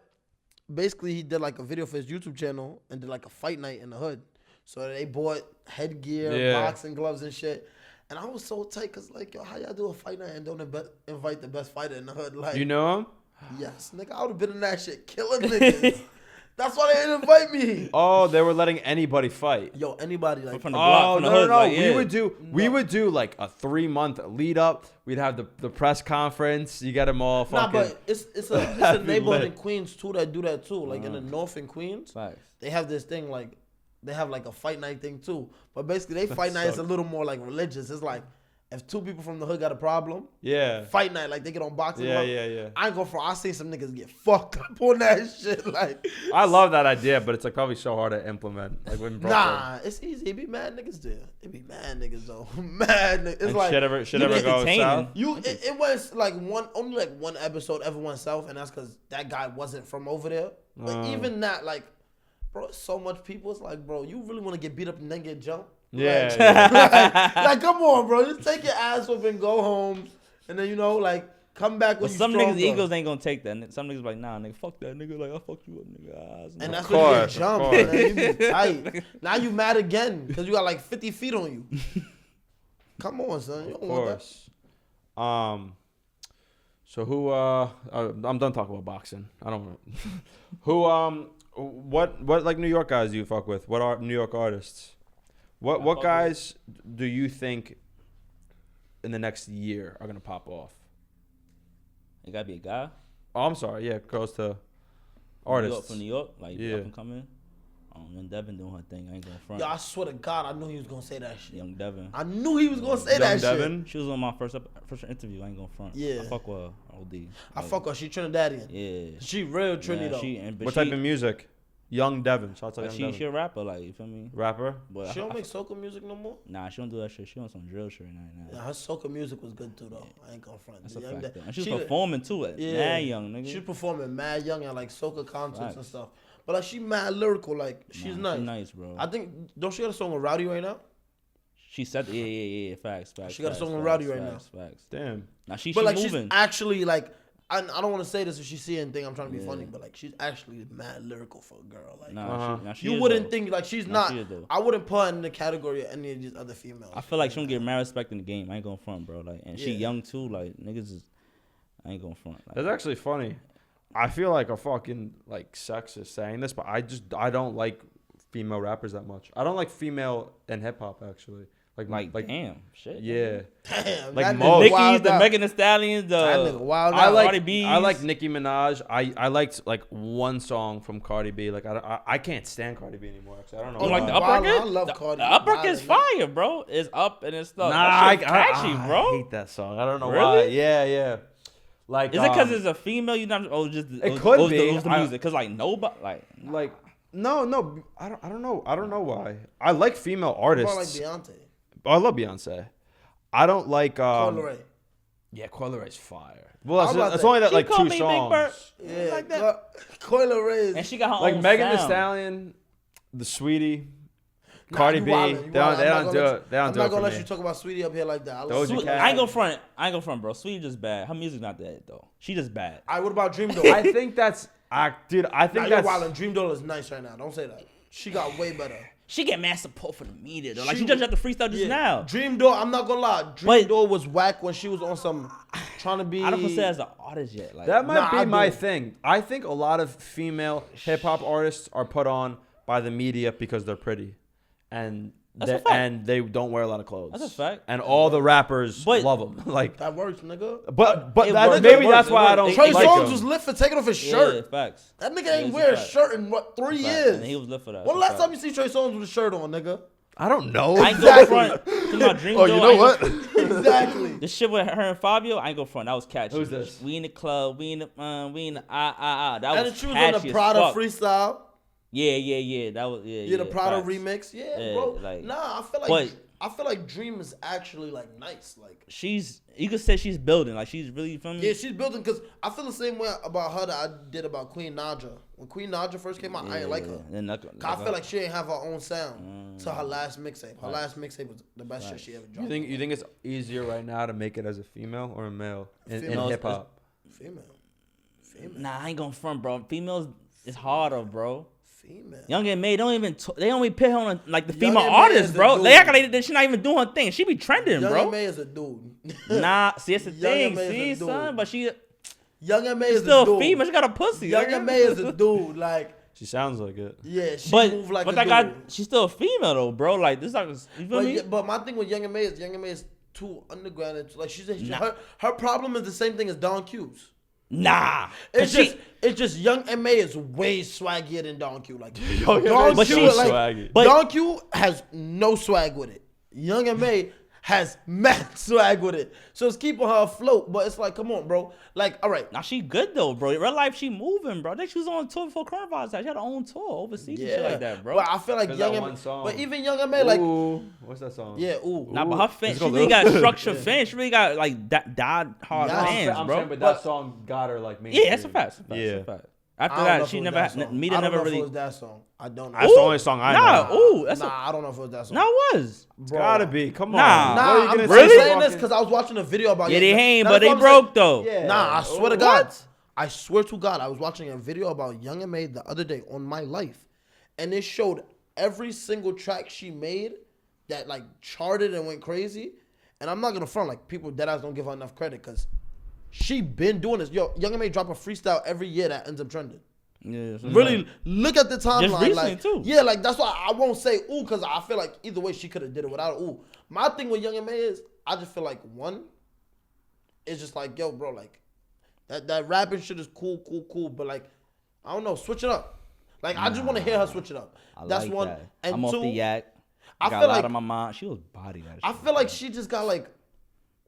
basically, he did like a video for his YouTube channel and did like a fight night in the hood. So they bought headgear, Yeah. boxing gloves and shit. And I was so tight because, like, yo, how y'all do a fight night and don't invite the best fighter in the hood? Like, You know him? yes, nigga, I would have been in that shit killing niggas. That's why they didn't invite me. Oh, they were letting anybody fight. Yo, anybody like From the block, Oh from the no, hood, no, like, yeah. we would do like a 3-month lead up. We'd have the press conference. You get them all Nah, fucking. but it's a That'd be neighborhood lit. in Queens too that do that too. Like in the north in Queens, Facts. they have this thing like they have like a fight night thing too. But basically, they fight night is a little more like religious. It's like if 2 people from the hood got a problem, yeah. fight night like they get on boxing. Yeah, gloves. yeah. I ain't going for. I seen some niggas get fucked up on that shit. Like, I love that idea, but it's like probably so hard to implement. Like when Brooklyn. nah, it's easy. It be mad niggas there. It be mad niggas though. Mad niggas. It's And like shit ever you go entertaining. south? it was like only like one episode ever went south, and that's because that guy wasn't from over there. But even that, like, bro, it's so much people. It's like, bro, you really want to get beat up and then get jumped? Yeah, Like, yeah. like, come on, bro. Just take your ass up and go home, and then like come back But with you some stronger. niggas' egos ain't gonna take that. Some niggas like, nah, nigga, fuck that nigga. Like, I fucked you up, nigga. And that's Of when you get course, of jumped, course. man. You be tight. Now you mad again because you got like 50 feet on you. Come on, son. You don't Of want that. course. So who? I'm done talking about boxing. I don't want. Who? What like New York guys do you fuck with? What are New York artists? What guys do you think in the next year are gonna pop off? It gotta be a guy. Oh, I'm sorry. Yeah, goes to artists. From New York, like Yeah. up and coming. Young Devin doing her thing. I ain't going front. Yo, I swear to God, I knew he was gonna say that shit. Young Devin. I knew he was gonna say Young that Devin. She was on my first interview. I ain't going front. Yeah. I fuck with her. OD. shit. I fuck her. She Trinidadian. Yeah. She real Trini though. But What she, type of music? Young Devin. Shout out to but Young she Devin. a rapper, like, you feel me? Rapper. But She don't make soca music no more. Nah, she don't do that shit. She on some drill shit right now. Yeah, her soca music was good too though. I ain't gonna front. That's a Young fact. De- Though. And she's she- performing too. Yeah, Mad young nigga. She's performing mad young at like soca concerts and Facts. stuff. But like she mad lyrical. Like she's Nah, nice. She nice, bro. I think don't she got a song with Rowdy right now? She said, yeah. Facts. She got a facts, song with facts, Rowdy right now. Facts. Damn. Now she But like moving. she's actually like, I don't want to say this if she see anything. I'm trying to be funny, but like she's actually mad lyrical for a girl. Like Nah, she you is, wouldn't though. think like she's Nah, not. she is, though. I wouldn't put her in the category of any of these other females. I feel like she don't get mad respect in the game. I ain't going front, bro. Like, and she Yeah. young too. Like niggas is, I ain't going front. Like, That's actually funny. I feel like a fucking like sexist saying this, but I don't like female rappers that much. I don't like female in hip hop actually. Like damn, shit. yeah. Damn, Like that nigga most- Nicki's, wild the out. Megan Thee Stallions, That nigga the wild I out. like Cardi B's. I like Nicki Minaj. I liked like one song from Cardi B. Like I can't stand Cardi B anymore. Actually, I don't know. You Oh, why. like the Wild, uppercut? I love Cardi. The uppercut is Wild, fire, bro. It's up and it's stuff. Nah, That shit's catchy, bro. I hate that song. I don't know Really? why. Yeah. Like Is it because it's a female? You not? Oh, just It could it be. was the music. Cause like nobody, like no. I don't know. I don't know why. I like female More like artists. Beyonce. I love Beyonce. I don't like Coil Ray. Yeah, Coil Ray's fire. Well, How about it's that? only that She like called two me Big Bird. songs. Yeah, like that. Coil Ray. And she got her Like own Megan Thee sound. Stallion, the Sweetie, Nah, Cardi you B. wildin', you They don't wildin'. do I'm it. They don't I'm do not it gonna for let me. you talk about Sweetie up here like that. I Doja love Cat. Sweetie. I ain't gonna front, bro. Sweetie just bad. Her music not that though. She just bad. All right, what about Dream Doll? I think that's, dude. I Nah, think you're that's. wildin'. Dream Doll is nice right now. Don't say that. She got way better. She get mad support for the media though. Like She she just was- had to freestyle just now. Dream Doll, I'm not gonna lie. Dream But- Doll was whack when she was on some trying to be. I don't consider her as an artist yet. Like That might Nah, be I my do. thing. I think a lot of female hip hop artists are put on by the media because they're pretty, and That's a they, fact. and they don't wear a lot of clothes. That's a fact. And all the rappers But- love them. Like, That works, nigga. but It that, works, maybe it that's works, why it I don't works. Trey like Songz them. was lit for taking off his yeah, shirt. facts. That nigga Yeah, ain't it's a wear a fact. shirt in what 3 Fact. years. And he was lit for that. When That's last a time you see Trey Songz with a shirt on, nigga? I don't know. I ain't go front. Talking about Dream Oh, Doll, you I know ain't what? Exactly. This shit with her and Fabio, I ain't go front. That was catchy. Who's this? We in the club. We in the That And was she was catchy on the as Prada fuck. freestyle. Yeah. That was Yeah, the Prada facts. remix. Yeah, Yeah, bro. like- Nah, but- I feel like Dream is actually like nice. Like You could say she's building. Like she's really from. yeah, she's building because I feel the same way about her that I did about Queen Naja. When Queen Naja first came out, I ain't like her. Then 'Cause I feel like she ain't have her own sound to her last mixtape. Her last mixtape was the best shit she ever dropped. You think it's easier right now to make it as a female or a male in Female. hip hop? Female. Nah, I ain't going front, bro. Females is harder, bro. Female. Young and May don't even. They only put her on like the Young female and May artists, is a bro. dude. They act like she not even doing her thing. She be trending, Young bro. and May is a dude. Nah, see, it's the Young thing. and May is a See, dude. son, but she's Young and May is still a dude. a female. She got a pussy. Young nigga. and May is a dude. Like She sounds like it. yeah, she But move like but a that dude. guy, she's still a female though, bro. Like this, like you feel me? But my thing with Young and May is too underground. It's like Nah. her problem is the same thing as Don Q's. Nah, It's just Young and May is way swaggier than Don Q. Like Young M.A. Don is Q, so like swaggy. But- Don Q has no swag with it. Young and May has mad swag with it. So it's keeping her afloat. But it's like, come on, bro. Like, all right. Now she good though, bro. In real life, she moving, bro. I think she was on tour before coronavirus. She had her own tour overseas and shit like that, bro. But I feel like There's Young that and one song. But even Young and May, like, Ooh, what's that song? yeah, ooh. Nah, but her fans, It's she called really Lil- got structured fans. She really got like died hard Yeah, fans, I'm bro. saying, but that song got her like Yeah, that's a fact. That's a fact. Yeah. That's a fact. I After don't know that, if she it was never, that song. media I don't never know if really. it was that song. I don't know. That's the only song I know. Nah, ooh, that's Nah, I don't know if it was that song. no, it was. It's gotta be. Come on. Nah. What are you Nah, I'm gonna really say saying this fucking- because I was watching a video about Yeah, they Young- ain't, Nah, but that's they what I'm saying. broke though. Yeah. Nah, I swear to What? God. I swear to God, I was watching a video about Young and May the other day on My Life. And it showed every single track she made that like charted and went crazy. And I'm not gonna front like people deadass don't give her enough credit because she been doing this. Yo, Young and May drop a freestyle every year that ends up trending. Yeah, so Really like- look at the timeline. recently, like, too. Yeah, like that's why I won't say ooh, because I feel like either way she could have did it without ooh. My thing with Young and May is I just feel like one, it's just like, yo, bro, like that rapping shit is cool, but like, I don't know, switch it up. Like I just want to hear her switch it up. I That's like one. that. And I'm two, off the yak. I got feel a lot like on my mind. She was body that. I shit. feel like she just got like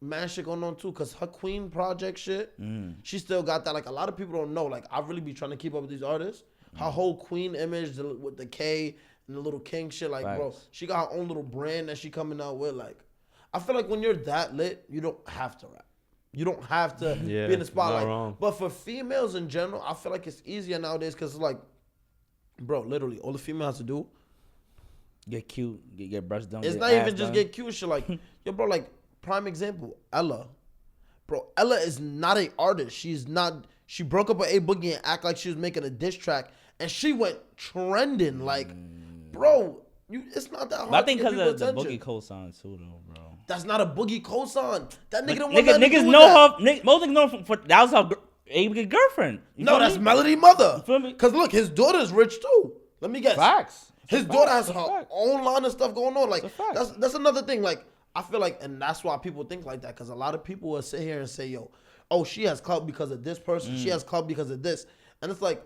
mad shit going on too, cause her Queen project shit, she still got that. Like a lot of people don't know. Like I really be trying to keep up with these artists. Her whole Queen image with the K and the little King shit, like bro, Facts. she got her own little brand that she coming out with. Like I feel like when you're that lit, you don't have to rap. You don't have to Yeah, be in the not spotlight. wrong. But for females in general, I feel like it's easier nowadays because like, bro, literally all the female has to do Get cute, get breasts done. It's get not ass even just done. get cute shit. Like, yo, bro, like, prime example, Ella. Bro, Ella is not an artist. She's not. She broke up with A Boogie and act like she was making a diss track, and she went trending. Like, bro, it's not that hard. But I think to get because of the people Boogie attention. cosign too, though, bro. That's not a Boogie cosign. That nigga don't want Niggas, nothing to do niggas with know that. her. Most niggas know for that was her A Boogie girlfriend. You No, feel that's me? Melody mother. feel me? Cause look, his daughter's rich too. Let me guess. Facts. His It's a daughter fact. has It's a her fact. own line of stuff going on. Like It's a fact. that's another thing. Like I feel like, and that's why people think like that. Cause a lot of people will sit here and say, "Yo, oh, she has clout because of this person. She has clout because of this." And it's like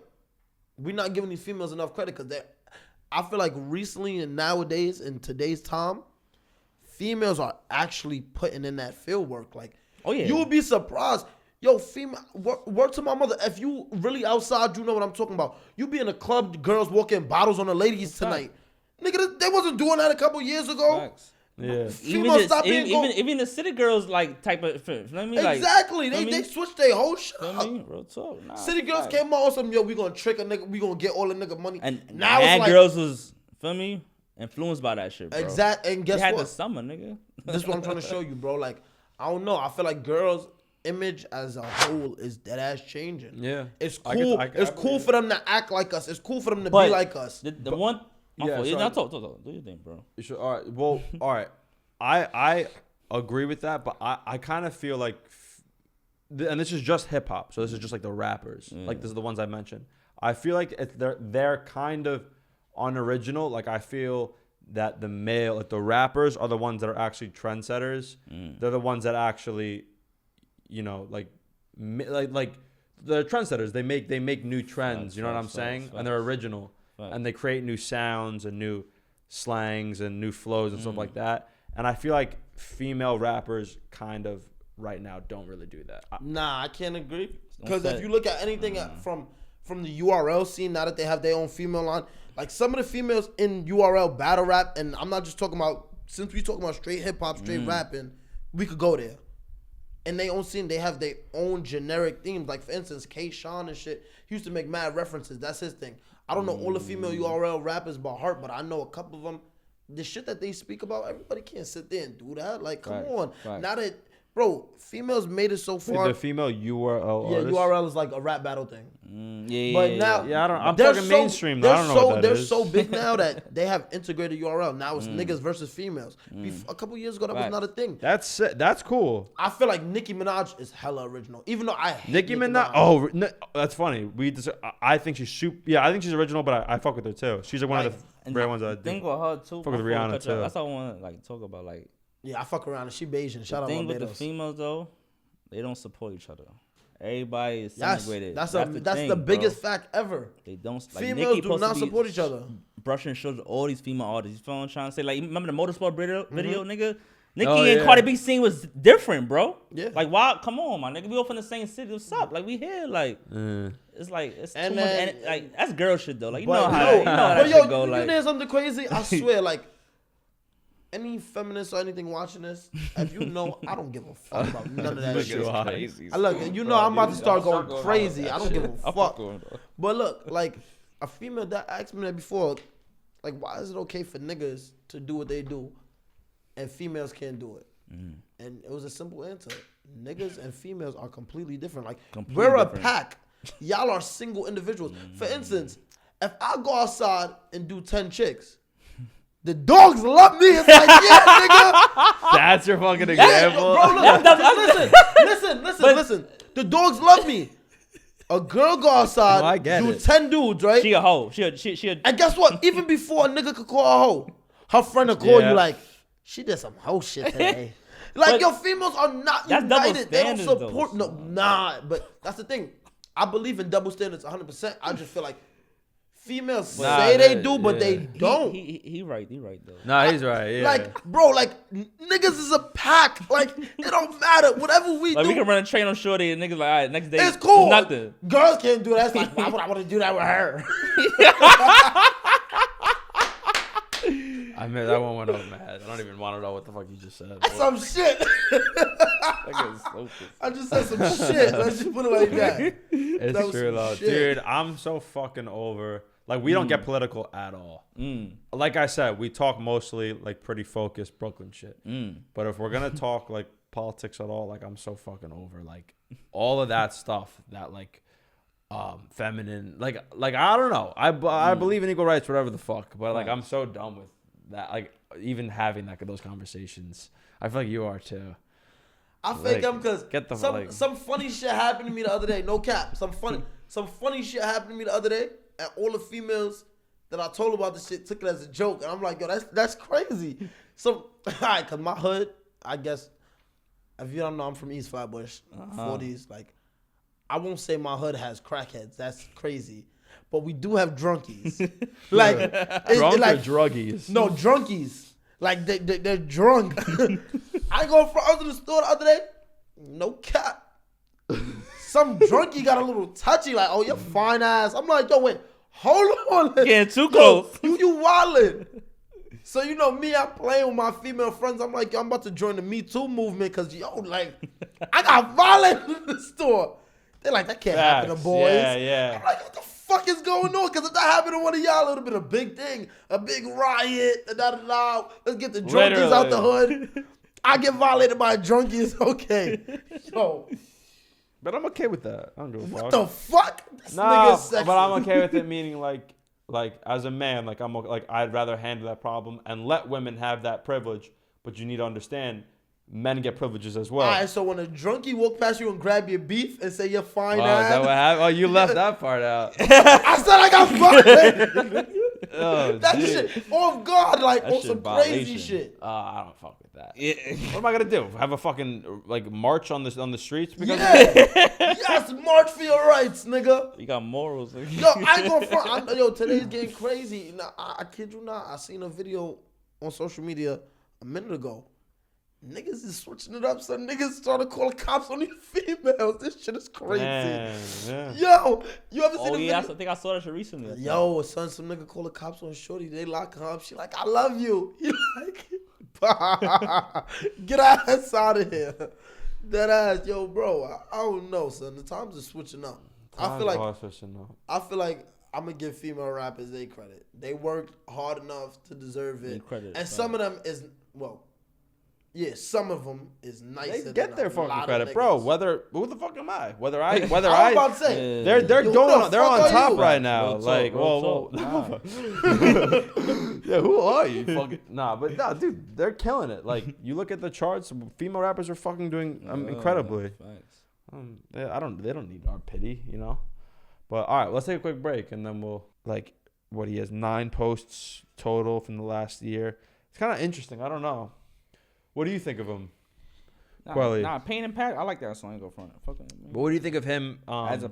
we're not giving these females enough credit because they. I feel like recently and nowadays in today's time, females are actually putting in that field work. Like, Oh, yeah. you would be surprised. Yo, female, work to my mother. If you really outside, you know what I'm talking about. You be in a club, girls walking bottles on the ladies tonight. Nigga, they wasn't doing that a couple years ago. Facts. Yeah. Females stop being Even the city girls like type of. You know what I mean? Like, exactly. feel They me? switched their whole shit Feel up. me? Real talk. Nah, City girls facts. came out on some, yo, we gonna trick a nigga, we gonna get all the nigga money. And now mad it's like, girls was feel me influenced by that shit, bro. exact. And guess They had what? the summer, nigga. This is what I'm trying to show you, bro. Like, I don't know. I feel like girls' image as a whole is dead ass changing. Yeah. It's I get- cool. I It's believe cool it. for them to act like us. It's cool for them to But be like us. The one. My Yeah, fault. so Yeah, I- talk. Do you think, bro? You should, all right. Well, all right. I agree with that, but I kind of feel like, and this is just hip hop, so this is just like the rappers, like this is the ones I mentioned. I feel like they're kind of unoriginal. Like I feel that the male, like the rappers, are the ones that are actually trendsetters. They're the ones that actually, you know, like they're trendsetters. They make new trends. Facts, You know what I'm facts, saying? facts, And they're original, Facts. and they create new sounds and new slangs and new flows and stuff like that. And I feel like female rappers kind of right now don't really do that. Nah, I can't agree. Don't Because say if it. you look at anything from the URL scene, now that they have their own female line, like some of the females in URL battle rap, and I'm not just talking about, since we talking about straight hip hop, straight rapping, we could go there. In their own scene, they have their own generic themes. Like for instance, K-Sean and shit, he used to make mad references. That's his thing. I don't know all the female URL rappers by heart, but I know a couple of them. The shit that they speak about, everybody can't sit there and do that. Like, come Facts, on. facts. Now that, bro, females made it so far. The female URL Yeah, artist? URL is like a rap battle thing. Yeah. But now, Yeah, I don't. I'm they're talking mainstream. They're I don't know what that they're is. so big now that they have integrated URL. Now it's niggas versus females. A couple years ago, that was Facts. not a thing. That's cool. I feel like Nicki Minaj is hella original, even though I hate Nicki Minaj. Oh, that's funny. I think she's super. Yeah, I think she's original, but I fuck with her too. She's like one of the And rare ones that I the thing do. with her too. Fuck with before we Rihanna, cut you off, too. That's all I want to like talk about. Like Yeah, I fuck around and she Bayesian. Shout the out thing with the Barbados. females though, they don't support each other. Everybody is Yes, integrated. that's thing, the biggest bro. fact ever. They don't. Like, Females Nicki do supposed to not be support each other. Brushing shoulders with all these female artists. You feel what I'm trying to say? Like, remember the motorsport video, Mm-hmm. nigga? Nicki Oh, and yeah. Cardi B scene was different, bro. Yeah. Like, why? Come on, my nigga. We all from the same city. What's up? Like, we here. Like, it's like it's And too much. then- And like, that's girl shit though. Like, you But know how yo, you know how that but yo, shit go. you Like, know something crazy? I swear, like any feminist or anything watching this, if you know, I don't give a fuck about none of that shit. I look, you know, I'm about to start going crazy. I don't give a fuck. But look, like a female that asked me that before, like, why is it okay for niggas to do what they do, and females can't do it? And it was a simple answer. Niggas and females are completely different. Like Completely we're different. a pack. Y'all are single individuals. For instance, if I go outside and do 10 chicks, the dogs love me. It's like, yeah, nigga. That's your fucking Yeah, example. bro, look, listen. The dogs love me. A girl go outside, No, I get do it. 10 dudes, right? she a hoe. She a. And guess what? Even before a nigga could call her hoe, her friend will call Yeah. you like, she did some hoe shit today. Like, But your females are not that's double united. They don't standards, though. support. No, nah. But that's the thing. I believe in double standards 100%. I just feel like females Nah, say they that- do, but they yeah. don't. He right. He right though. Nah, he's right. Yeah. Like, bro, like, niggas is a pack. Like, it don't matter. Whatever we Like, do, we can run a train on shorty and niggas like, all right, next day. it's cool. Nothing. Girls can't do that. It's like, why would I want to do that with her? I mean, that one went over my head. I don't even want to know what the fuck you just said. Some shit. I just said some shit. Let's just put it like that. It's That was true some though, shit. dude. I'm so fucking over Like, we don't get political at all. Like I said, we talk mostly, like, pretty focused Brooklyn shit. But if we're going to talk, like, politics at all, like, I'm so fucking over, like, all of that stuff that, like, feminine, like I don't know. I believe in equal rights, whatever the fuck. But, like, I'm so done with that. Like, even having, like, those conversations. I feel like you are, too. I think I'm because some funny shit happened to me the other day. No cap. Some funny shit happened to me the other day, and all the females that I told about the shit took it as a joke, and I'm like, yo, that's crazy. So, alright, cause my hood, I guess, if you don't know, I'm from East Flatbush, 40s. Like, I won't say my hood has crackheads. That's crazy, but we do have drunkies. Like, drunk like, or druggies? No, drunkies. Like they're drunk. I was in the store the other day. No cap. Some drunkie got a little touchy. Like, oh, you're fine ass. I'm like, yo, wait, hold on. Getting too close. You wildin'. So you know me, I'm playing with my female friends. I'm like, yo, I'm about to join the Me Too movement because yo, like, I got violent in the store. They're like, that can't happen to boys. Yeah. I'm like, what the fuck is going on? Because if that happened to one of y'all, it would have been a big thing, a big riot. Let's get the drunkies out the hood. I get violated by a drunkie. It's okay. Yo. But I'm okay with that. I don't give a fuck. What the fuck? This No, nigga's sexy. but I'm okay with it. Meaning, like as a man, like I'd rather handle that problem and let women have that privilege. But you need to understand, men get privileges as well. All right, so when a drunkie walk past you and grab your beef and say you're fine Oh, ass. is that what happened? Oh, you left that part out. I said I got violated. Oh, That dude. shit off guard, like That on shit some violation. crazy shit. I don't fuck with that. Yeah. What am I gonna do? Have a fucking like march on the streets because Yeah. Yes, march for your rights, nigga. You got morals. Yo, I ain't gonna front. Yo, today's getting crazy. Now, I kid you not. I seen a video on social media a minute ago. Niggas is switching it up. Some niggas started calling cops on these females. This shit is crazy. Man, yeah. Yo, you ever seen Oh the yeah, I video? think I saw that shit recently. Yo, son, some nigga call the cops on shorty. They lock her up. She like, I love you. He like, get ass out of here. That ass, yo, bro. I don't know, son. The times are switching up. I feel like I'm gonna give female rappers their credit. They worked hard enough to deserve it. Credit, and some of them is some of them is nicer. They get their than a lot fucking of credit, bro. niggas. Who the fuck am I? Whether I I was about to say. they're Yo, who going the they're fuck on are top you? right now. Real talk, Like, real whoa. talk. Yeah, who are you? Fucking dude, they're killing it. Like, you look at the charts, female rappers are fucking doing incredibly. Facts. They don't need our pity, you know. But all right, let's take a quick break and then we'll he has 9 posts total from the last year. It's kind of interesting. I don't know. What do you think of him? Pain and Pack. I like that song. I ain't go front. Fucking. But what do you think of him As an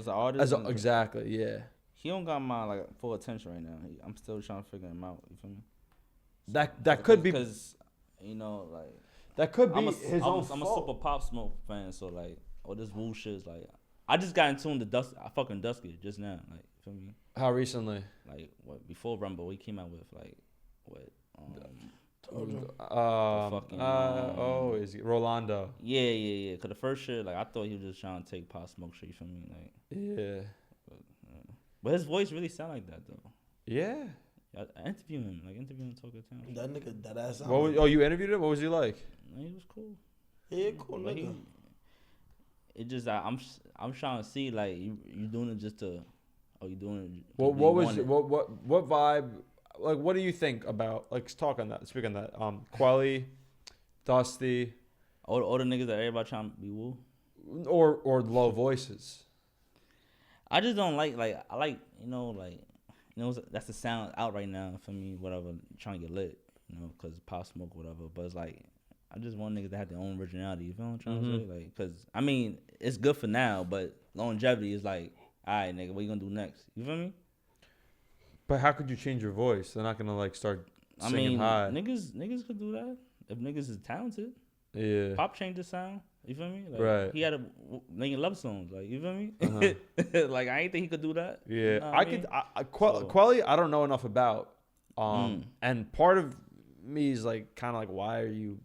artist. exactly, yeah. He don't got my full attention right now. I'm still trying to figure him out. You feel me? That could be because like that could be I'm a own super fault. Pop Smoke fan, so like all this Wu shit is like I just got in tune to fucking Dusky just now. Like, you feel me? How recently? Like before Rumble, we came out with is it Rolando? Yeah. Cause the first shit, like I thought he was just trying to take Pop Smoke shit. You feel me? Like, Yeah. but his voice really sound like that though. Yeah. I interview him, talk to him. That nigga, that ass. You interviewed him? What was he like? He was cool. Yeah, cool Like, nigga. It just I'm trying to see like you doing it just to, or you doing it. What vibe? Like, what do you think about talk on that? Speak on that. Quelly, Dusty, all the niggas that everybody trying to be woo. or low voices. I just don't like I like that's the sound out right now for me. Whatever, trying to get lit, because Pop Smoke, whatever. But it's like I just want niggas that have their own originality. You feel what I'm trying to say? Like, cause I mean it's good for now, but longevity is like, all right, nigga, what you gonna do next? You feel me? But how could you change your voice? They're not gonna start singing high. Niggas could do that if niggas is talented. Yeah. Pop changed the sound. You feel me? Like, Right. He had making love songs. Like, you feel me? Like, I ain't think he could do that. Yeah. You know what I mean? Quelly, I don't know enough about. And part of me is kind of why are you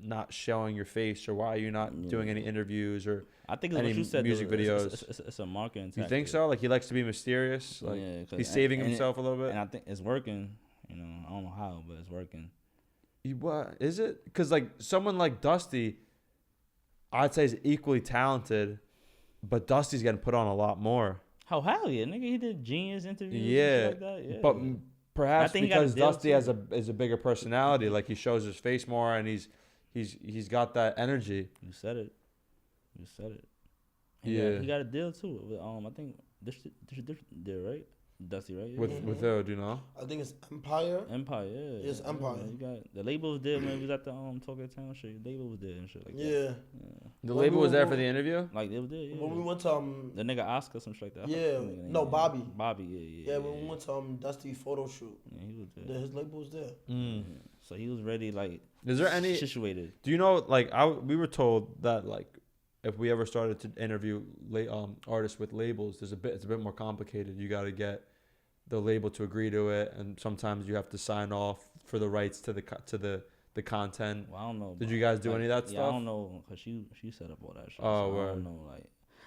not showing your face, or why are you not doing any interviews or I think it's any what you said. music though, videos? It's a marketing. You tactic. think so? Like he likes to be mysterious. Like Yeah, 'cause- he's saving and himself a little bit. And I think it's working. You know, I don't know how, but it's working. What is it? Because like someone like Dusty, I'd say is equally talented, but Dusty's getting put on a lot more. Oh hell yeah, nigga, he did Genius interviews. Yeah, and shit like that. Yeah, but perhaps I think he got a because deal, Dusty too. is a bigger personality, like he shows his face more, and he's got that energy. You said it. You said it. Yeah. He got a deal too. With, I think this deal, right? Dusty, right? Yeah. With do you know? I think it's Empire. Empire, yeah. It's Empire. You got the label was there when we was at the Talking Town shit. The label was there and shit like that. Yeah. The When label we was there were- for the interview. Like they was there. Yeah. When we went to The nigga Oscar some shit like that. I Yeah. forgot the nigga name, No, yeah. Bobby. Bobby, yeah. yeah, when we went to Dusty photo shoot, Yeah, he was there. his label was there. So he was ready, like Is there any? situated. Do you know? Like we were told that like if we ever started to interview artists with labels, it's a bit more complicated. You got to get the label to agree to it, and sometimes you have to sign off for the rights to the content. Well, I don't know. Did bro. you guys do Like, any of that Yeah, I stuff? don't know, cause she set up all that shit. Oh, so I word. don't know. Like,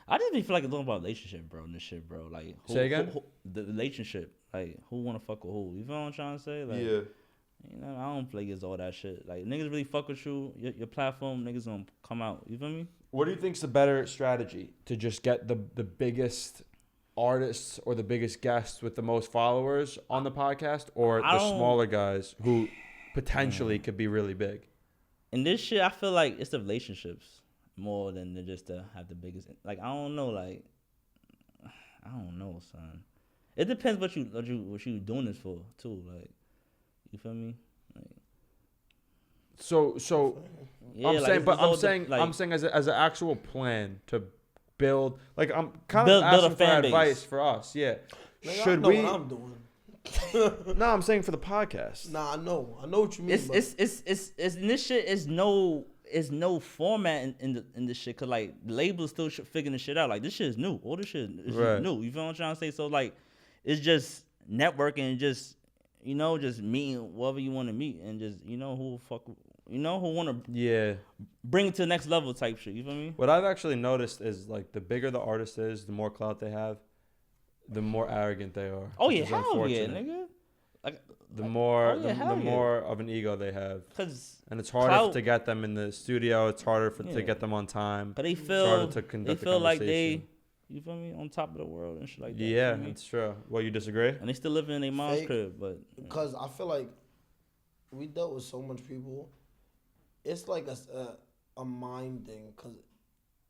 I just be feel like it's all about relationship, bro. And this shit, bro. Like, Say again? The relationship. Like, who wanna fuck with who? You feel what I'm trying to say? Like, Yeah. You know, I don't play against all that shit. Like, niggas really fuck with you. Your platform, niggas gonna come out. You feel me? What do you think's the better strategy? To just get the biggest artists or the biggest guests with the most followers on the podcast, or I the don't- smaller guys who potentially could be really big? And this shit, I feel like it's the relationships more than just to have the biggest. Like, I don't know. Like, I don't know, son. It depends what you doing this for too. Like, you feel me? Like, So yeah, I'm like, saying, it's but all I'm saying as an actual plan to build. Like I'm kind Build of a asking for fan base. advice for us. Yeah. Nigga, I Should know we? what I'm doing. No, I'm saying for the podcast. Nah, I know what you mean. it's and this shit is no format in this shit, cause like the labels still figuring this shit out. Like, this shit is new. All this shit is Right. new. You feel what I'm trying to say? So like, it's just networking and just just meeting whoever you want to meet and just who want to Yeah. bring it to the next level type shit. You feel me? What I've actually noticed is like the bigger the artist is, the more clout they have, the more arrogant they are. Oh which yeah, is hell yeah, unfortunate. nigga. Like, The more oh, yeah, hell the yeah. more of an ego they have, cause and it's harder Clout- to get them in the studio. It's harder to Yeah. get them on time. they It's harder feel to conduct a like conversation. you feel me, on top of the world and shit like that. Yeah, you feel me? it's true. Well, you disagree? And they still living in their mom's Fake. crib, but Because I feel like we dealt with so much people. It's like a mind thing. Because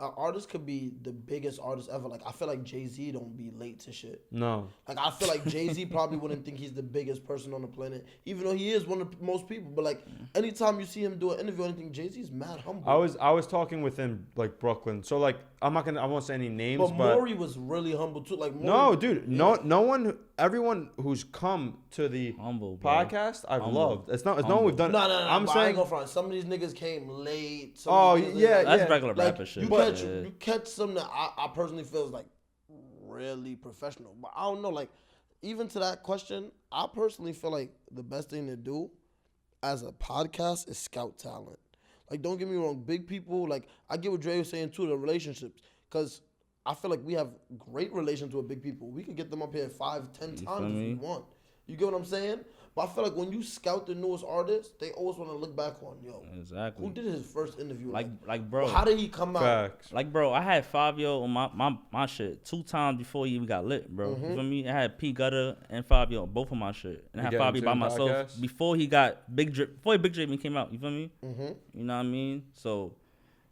an artist could be the biggest artist ever. Like, I feel like Jay-Z don't be late to shit. No. Like, I feel like Jay-Z probably wouldn't think he's the biggest person on the planet, even though he is one of the most people. But, like, anytime you see him do an interview or anything, Jay-Z's mad humble. I was talking with him like Brooklyn. So like I won't say any names, But but Maury was really humble, too. Like, Maury, no, dude, no one, everyone who's come to the humble, bro. podcast, I've Humble. loved. It's no one we've done. No. I'm but I saying, ain't gonna front. Some of these niggas came late. Some Oh, of these niggas- yeah, That's regular Like, rapper shit. you catch something that I personally feel is like really professional. But I don't know, like, even to that question, I personally feel like the best thing to do as a podcast is scout talent. Like, don't get me wrong, big people, like, I get what Dre was saying too, the relationships. Because I feel like we have great relations with big people. We could get them up here 5, 10 You times feel if we me? want. You get what I'm saying? But I feel like when you scout the newest artists, they always want to look back on, yo, Exactly. who did his first interview? Like bro. How did he come out? facts. Like, bro, I had Fabio on my shit 2 times before he even got lit, bro. Mm-hmm. You feel me? I had P Gutter and Fabio on both of my shit. And I You had get Fabio into by the myself podcast? before he got Big Drip, before Big Drip even came out. You feel me? Mm-hmm. You know what I mean? So,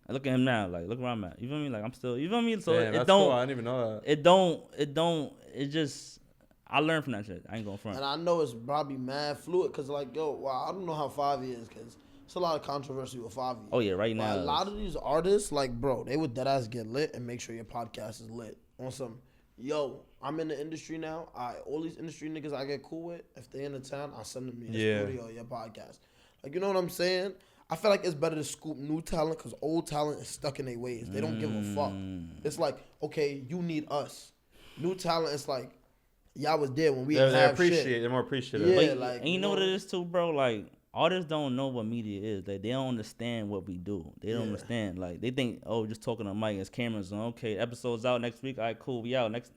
I look at him now, like, look where I'm at. You feel me? Like, I'm still, you feel me? So, Damn, it that's don't, cool. I didn't even know that. it just, I learned from that shit. I ain't going front. And I know it's probably mad fluid because, like, yo, well, I don't know how 5 is because it's a lot of controversy with 5 Oh, yeah, right But now. a lot of these artists, like, bro, they would deadass get lit and make sure your podcast is lit on some. Yo, I'm in the industry now. All these industry niggas I get cool with, if they in the town, I send them your Yeah. studio, your podcast. Like, you know what I'm saying? I feel like it's better to scoop new talent because old talent is stuck in their ways. They don't give a fuck. It's like, okay, you need us. New talent, it's like, y'all was there when we didn't They have appreciate. shit. They're more appreciative. Yeah. But, like, and you know what it is too, bro? Like, artists don't know what media is. Like, they don't understand what we do. They don't understand. Like, they think, oh, just talking on mic, it's cameras on. Okay, episode's out next week. All right, cool. We out next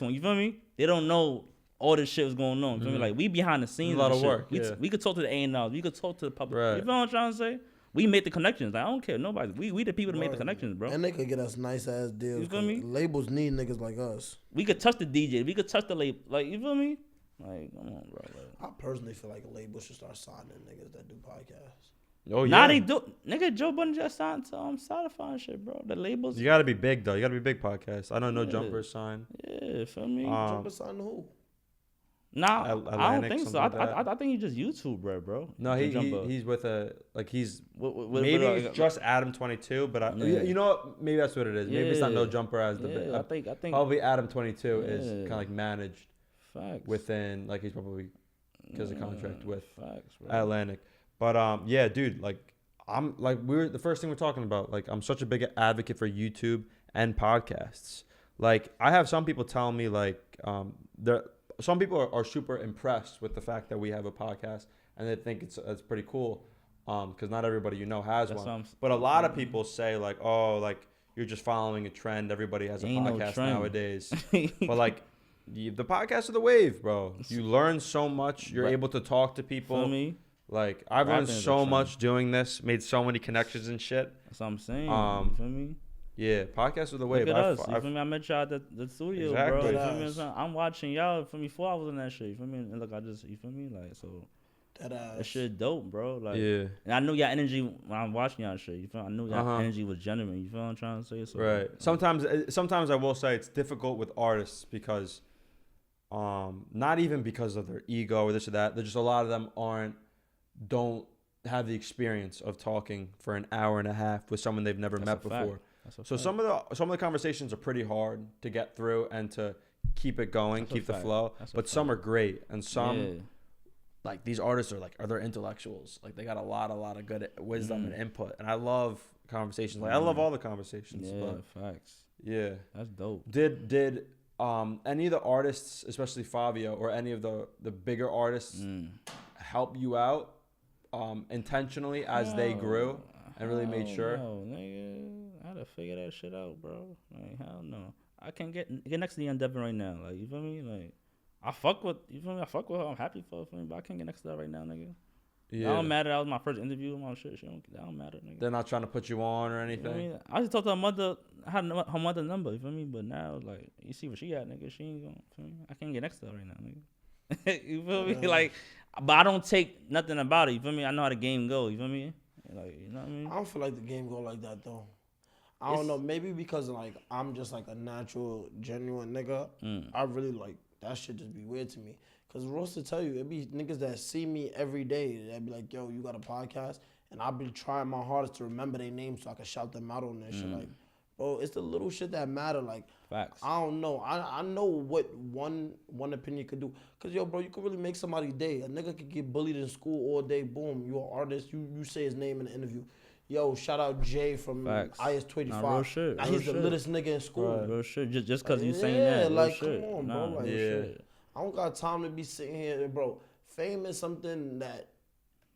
one. You feel me? They don't know all this shit was going on. You feel me? Like, we behind the scenes. A lot and of shit. work. We could talk to the A&Rs. We could talk to the public. Right. You feel what I'm trying to say? We make the connections. Like, I don't care. Nobody. We the people that make the Right. connections, bro. And they could get us nice ass deals. You feel 'cause me? Labels need niggas like us. We could touch the DJ. We could touch the label. Like, you feel me? Like, come on, bro. Like, I personally feel like a label should start signing niggas that do podcasts. Oh yeah. now they do. Nigga, Joe Budden just signed to Spotify and shit, bro. The labels. You gotta be big though. You gotta be big podcast. I know No Yeah. Jumper signed. Yeah, feel me? Jumper sign who? Nah, I Atlantic, don't think so. something like that. I think he just YouTube, bro. No, Jumper. he's with a he's With maybe like, it's just Adam 22, but Yeah. you know what? Maybe that's what it is. Maybe it's not No Yeah. Jumper as the Yeah, I think probably Adam 22 is Yeah. kind of like managed facts within like he's probably because of contract with facts, bro. Atlantic. But yeah, dude, like I'm like we're the first thing we're talking about. Like I'm such a big advocate for YouTube and podcasts. Like I have some people telling me like some people are super impressed with the fact that we have a podcast and they think it's pretty cool because not everybody has That's one. But a lot of people say like, oh, like you're just following a trend. Everybody has a Ain't no podcast trend. nowadays. But like the podcasts are the wave, bro. You learn so much. You're Right. able to talk to people. Feel me? Like I've learned Rapping is a so trend. much doing this. Made so many connections and shit. That's what I'm saying. Um, You feel me? Yeah, podcasts are the wave. Look at us. I've- You feel me? I met y'all at the studio, Exactly. bro. You Dead feel me? ass. So I'm watching y'all for me before I was in that shit. You feel me? And look, I just you feel me? Like so that shit dope, bro. Like Yeah. and I knew y'all energy when I'm watching y'all shit. You feel? I knew y'all Uh-huh. energy was genuine. You feel what I'm trying to say? So, Right. Sometimes I will say it's difficult with artists because, not even because of their ego or this or that. There's just a lot of them don't have the experience of talking for an hour and a half with someone they've never That's met a fact. before. That's a So fact. some of the conversations are pretty hard to get through and to keep it going, That's a keep the fact. flow. That's a But some fact. are great and some Yeah. like these artists are they're intellectuals. Like they got a lot of good wisdom and input. And I love conversations. Like I love all the conversations. Yeah, But facts. yeah. That's dope. Did any of the artists, especially Fabio or any of the bigger artists, help you out intentionally as they grew and really made sure? No, nigga, I had to figure that shit out, bro. Like hell no, I can't get next to the Devin right now. Like you feel me? Like I fuck with you feel me? I fuck with her. I'm happy for her, feel me? But I can't get next to that right now, nigga. Yeah. That don't matter. That was my first interview. My shit. That don't matter, nigga. They're not trying to put you on or You feel anything. me? I just talked to her mother. I had her mother number. You feel me? But now, like, you see where she at, nigga. She ain't gonna. Feel me? I can't get next to her right now, nigga. You feel me? Like, but I don't take nothing about it. You feel me? I know how the game go. You feel me? Like, you know what I mean? I don't feel like the game go like that though. I don't know. Maybe because like I'm just like a natural, genuine nigga. I really like that shit. Just be weird to me. Cause Ross to tell you, it be niggas that see me every day. That be like, yo, you got a podcast, and I be trying my hardest to remember their names so I can shout them out on that shit. Like, bro, it's the little shit that matter. Like, Facts. I don't know. I know what one opinion could do. Cause yo, bro, you could really make somebody's day. A nigga could get bullied in school all day. Boom, you an artist. You say his name in the interview. Yo, shout out Jay from Facts. IS-25. Nah, real shit, Now real he's the shit. littest nigga in school. Real shit. Just cause you saying Yeah, that. Real like, shit. come on, Nah, bro. Like, real Yeah. shit. I don't got time to be sitting here, bro. Fame is something that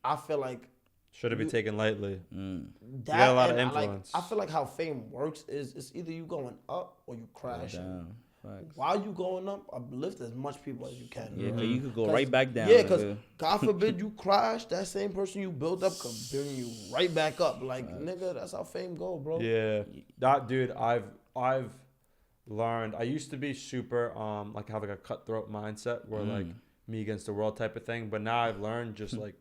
I feel like Shouldn't be taken lightly. that. got a lot of and influence. I feel like how fame works is it's either you going up or you crashing. Down. Facts. While you going up, uplift as much people as you can. Yeah, bro. 'cause you could go 'Cause- right back down. Yeah, because nigga. God forbid you crash, that same person you built up could bring you right back up. Like, nigga, that's how fame go, bro. Yeah, that dude. I've learned. I used to be super like have like a cutthroat mindset where like me against the world type of thing. But now I've learned just like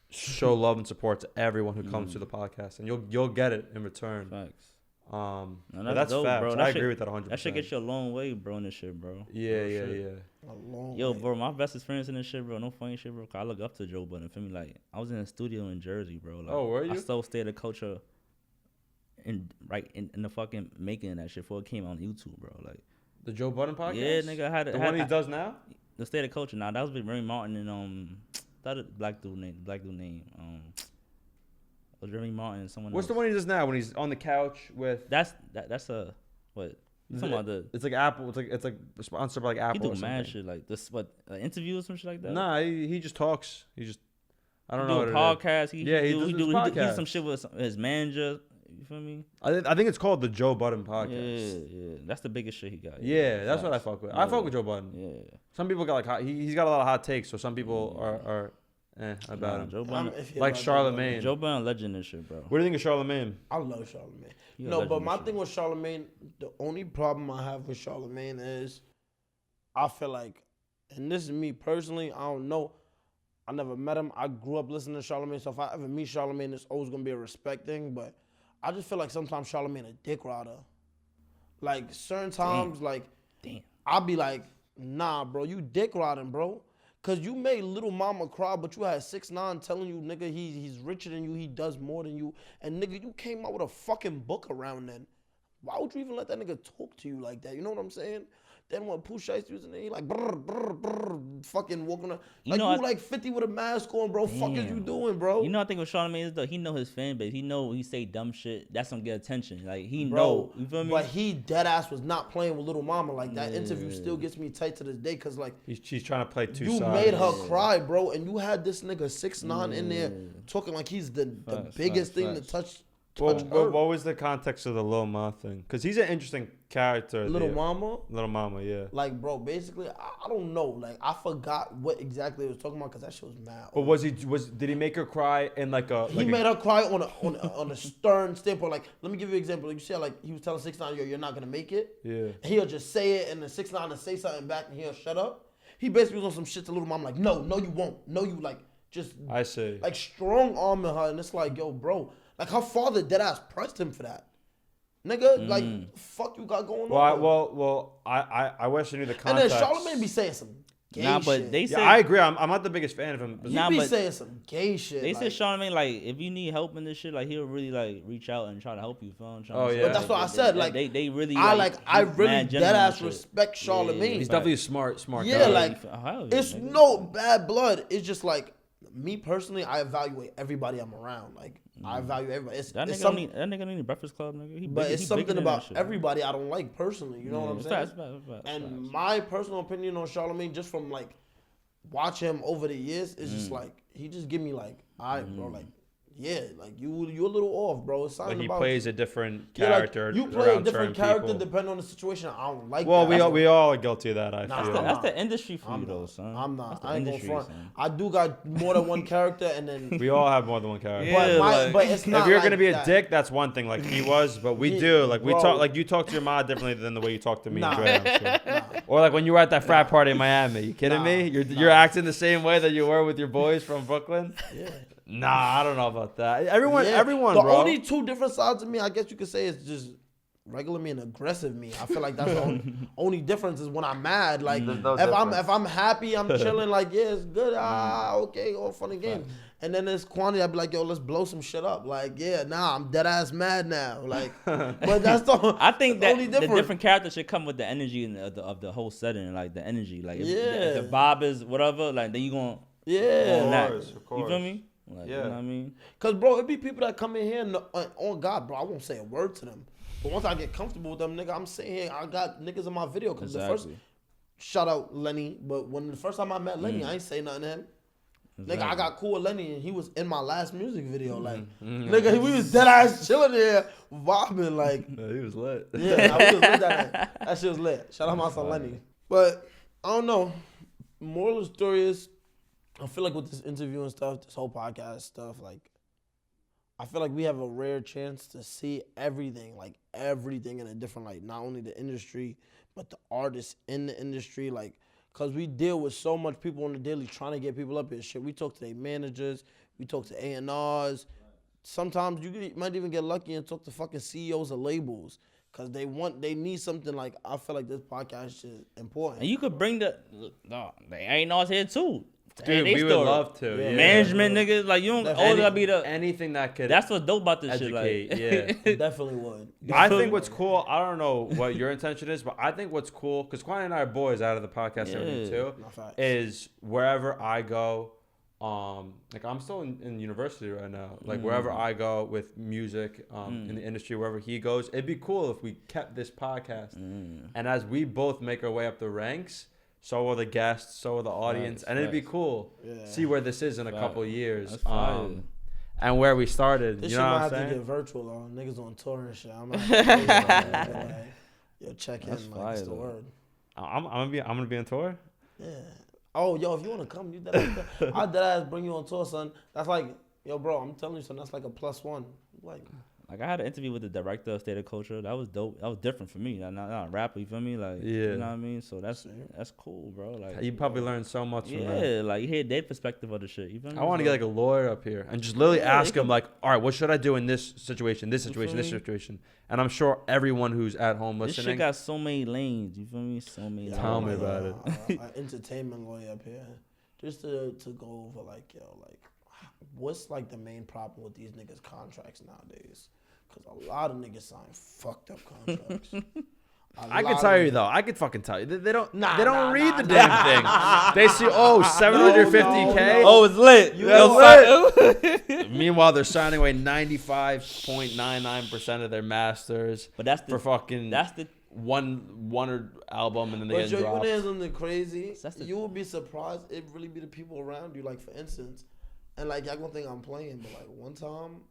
show love and support to everyone who comes to the podcast, and you'll get it in return. Facts. But No, that's dope, facts. bro. I That agree shit- with that 100%. That shit gets you a long way, bro, in this shit, bro. Yeah, Real yeah, shit. yeah. A long Yo, way. bro, my best experience in this shit, bro. No funny shit, bro. 'Cause I look up to Joe Budden. Feel me? Like, I was in a studio in Jersey, bro. Like, Oh, were I you? still stayed at culture in the fucking making of that shit before it came on YouTube, bro. Like, The Joe Budden podcast. yeah, nigga, I had The one he does now. the state of culture. Now that was with Remy Martin and that black dude name. Was Remy Martin and someone What's else. the one he does now when he's on the couch with? That's a what? You talking about the? It's like Apple. It's like sponsored by like He Apple do or something. mad shit like this. What interview or some shit like that? Nah, he just talks. He just I don't do know a what podcast. He does he do podcast. some shit with his manager. You feel me? I think it's called the Joe Budden podcast. Yeah. That's the biggest shit he got. Yeah, that's what I fuck with. I fuck with Joe Budden. Yeah. Some people got like hot, he's got a lot of hot takes, so some people are about him. Joe I'm Budden. iffy Like about Charlemagne. Joe Budden legend and shit, bro. What do you think of Charlemagne? I love Charlemagne. He a No, legend but and my shit. thing with Charlemagne, the only problem I have with Charlemagne is I feel like, and this is me personally, I don't know. I never met him. I grew up listening to Charlemagne, so if I ever meet Charlemagne, it's always gonna be a respect thing. But I just feel like sometimes Charlemagne a dick rider. Like certain times, Damn. I'll be like, nah, bro, you dick riding, bro. Cause you made Little Mama cry, but you had 6ix9ine telling you, nigga, he's richer than you, he does more than you, and nigga, you came out with a fucking book around then. Why would you even let that nigga talk to you like that? You know what I'm saying? Then when Pooh Shiesty was in there, he like fucking walking around. Like you like 50 with a mask on, bro. Fuck is you doing, bro? You know, I think with Charlemagne is though, he know his fan base. He know he say dumb shit. That's gonna get attention. Like he Bro, know. You feel me? But he dead ass was not playing with Little Mama. Like that interview still gets me tight to this day, cause like She's trying to play two you sides. made her cry, bro, and you had this nigga 6ix9ine in there talking like he's the biggest thing to touch. Well, Earth. what was the context of the Lil Ma thing? Because he's an interesting character. Little Mama. Little Mama, yeah. Like, bro, basically, I don't know. Like, I forgot what exactly he was talking about because that shit was mad. But did he make her cry in like a? He made her cry on a stern standpoint. Like, let me give you an example. Like, you see, like he was telling 6ix9ine, yo, you're not gonna make it. Yeah. And he'll just say it, and then 6ix9ine will say something back, and he'll shut up. He basically was on some shit to Little Mama, like, no, you won't. No, you like just. I see. Like strong arming her, and it's like, yo, bro. Like her father dead ass pressed him for that. Nigga, like, fuck you got going on. Well, I wish I knew the And context. then Charlemagne be saying some gay Nah, but shit. they Yeah, say I agree. I'm not the biggest fan of him. He Nah, be but saying some gay shit. they like, said Charlemagne, like, if you need help in this shit, like, he'll really, like, reach out and try to help you. Feel what I'm trying Oh, to say? yeah. But that's what I said. Like, they really, I he's really mad dead genuine ass and shit. respect Charlemagne. He's definitely a smart Yeah, guy. like, Hell yeah, it's nigga. no bad blood. It's just like me personally, I evaluate everybody I'm around. Like I evalue everybody. That It's nigga don't need Breakfast Club, nigga. He but big, it's he something bigger than about that shit. everybody I don't like personally. You know what I'm saying? Facts. And my personal opinion on Charlemagne, just from like watching him over the years, is just like he just give me like, all right, bro, like yeah, like you a little off, bro. It's something Like he about plays a different yeah, like, character. you play a around different certain character people. depending on the situation. I don't like. Well, that. we all are guilty of that. I Nah, feel. That's the industry for you, I'm though, not. son. I'm not. That's the I ain't gonna industry, front. son. I do got more than one character, and then We all have more than one character. Yeah. but it's not. If you're like gonna be a that. dick, that's one thing. Like he was, but we Yeah, do. Like we bro. talk. Like you talk to your mom differently than the way you talk to me. Nah. And Dre, I'm sure. Or like when you were at that frat party in Miami. You kidding Nah, me? You're acting the same way that you were with your boys from Brooklyn. Yeah. Nah, I don't know about that. Everyone, Yeah. everyone, The bro. only two different sides of me, I guess you could say, is just regular me and aggressive me. I feel like that's the only difference is when I'm mad. Like There's no if difference. I'm happy, I'm chilling. Like yeah, it's good. Okay, all fun and games. And then there's quantity. I'd be like, yo, let's blow some shit up. Like yeah, nah, I'm dead ass mad now. Like, but that's the I think that's that only the difference. different characters should come with the energy and of the whole setting, like the energy. Like if Yeah. the vibe is whatever, like then you gonna Yeah. Of course. you feel me? Like, Yeah. You know what I mean? Cause bro, it be people that come in here and on God, bro, I won't say a word to them. But once I get comfortable with them, nigga, I'm sitting here. I got niggas in my video. Cause the first shout out Lenny, but when the first time I met Lenny, I ain't say nothing to him. Nigga, I got cool with Lenny and he was in my last music video. Like, nigga, we was dead ass chilling there, vibing. Like, Yeah, he was lit. yeah, I was lit that night. That shit was lit. Shout out my son Lenny. But I don't know. Moral of the story is, I feel like with this interview and stuff, this whole podcast stuff, like, I feel like we have a rare chance to see everything, like everything in a different light. Not only the industry, but the artists in the industry, like, cause we deal with so much people on the daily trying to get people up here. Shit, we talk to their managers, we talk to A&Rs. Sometimes you might even get lucky and talk to fucking CEOs of labels, cause they need something. Like I feel like this podcast is important. And you could bring the A&Rs here too. Dude, we would love to. Yeah. Yeah. Management niggas, like you don't always gotta be the. anything that could. That's what's dope about this educate, shit. Like, Definitely would. I think what's cool, I don't know what your intention is, but I think what's cool, because Kwani and I are boys out of the podcast and everything too, No facts. is wherever I go, like I'm still in university right now, like wherever I go with music, in the industry, wherever he goes, it'd be cool if we kept this podcast. And as we both make our way up the ranks, So will the guests. So will the audience. Facts, and it'd be facts. cool. Yeah. See where this is in a Facts. couple of years. That's fire. And where we started. This You shit know might what I'm have to saying? get virtual though. Niggas on tour and shit. I'm not. Yo, check in. That's Like, it's the fire, though. word. I'm gonna be on tour. Yeah. Oh, yo, if you wanna come, you dead. I'll dead ass bring you on tour, son. That's like, yo, bro. I'm telling you, son. That's like a +1. Like I had an interview with the director of State of Culture. That was dope. That was different for me. Not a rapper. You feel me? Like, Yeah. you know what I mean. So that's cool, bro. Like, You probably learned so much from that. yeah, like you hear their perspective of the shit. You feel me? I want to So- get like a lawyer up here and just literally Yeah, ask you him like, all right, what should I do in this situation, this You situation, feel this me? situation? And I'm sure everyone who's at home This shit listening. got so many lanes. You feel me? So many. Tell lanes. me about it. An entertainment lawyer up here, just to go over like, yo, like, what's like the main problem with these niggas' contracts nowadays? Because a lot of niggas sign fucked up contracts. I could tell you though. I could fucking tell you. They don't. Nah, they don't nah, read nah, the damn thing. They see 750K. no. Oh, it's lit. You It's lit. Meanwhile, they're signing away 95.99% of their masters. But that's for fucking that's the one album, and then they But get yo, you dropped. wanna hear something crazy? That's the- You would be surprised. It really be the people around you. Like for instance, and like y'all gonna think I'm playing, but like one time,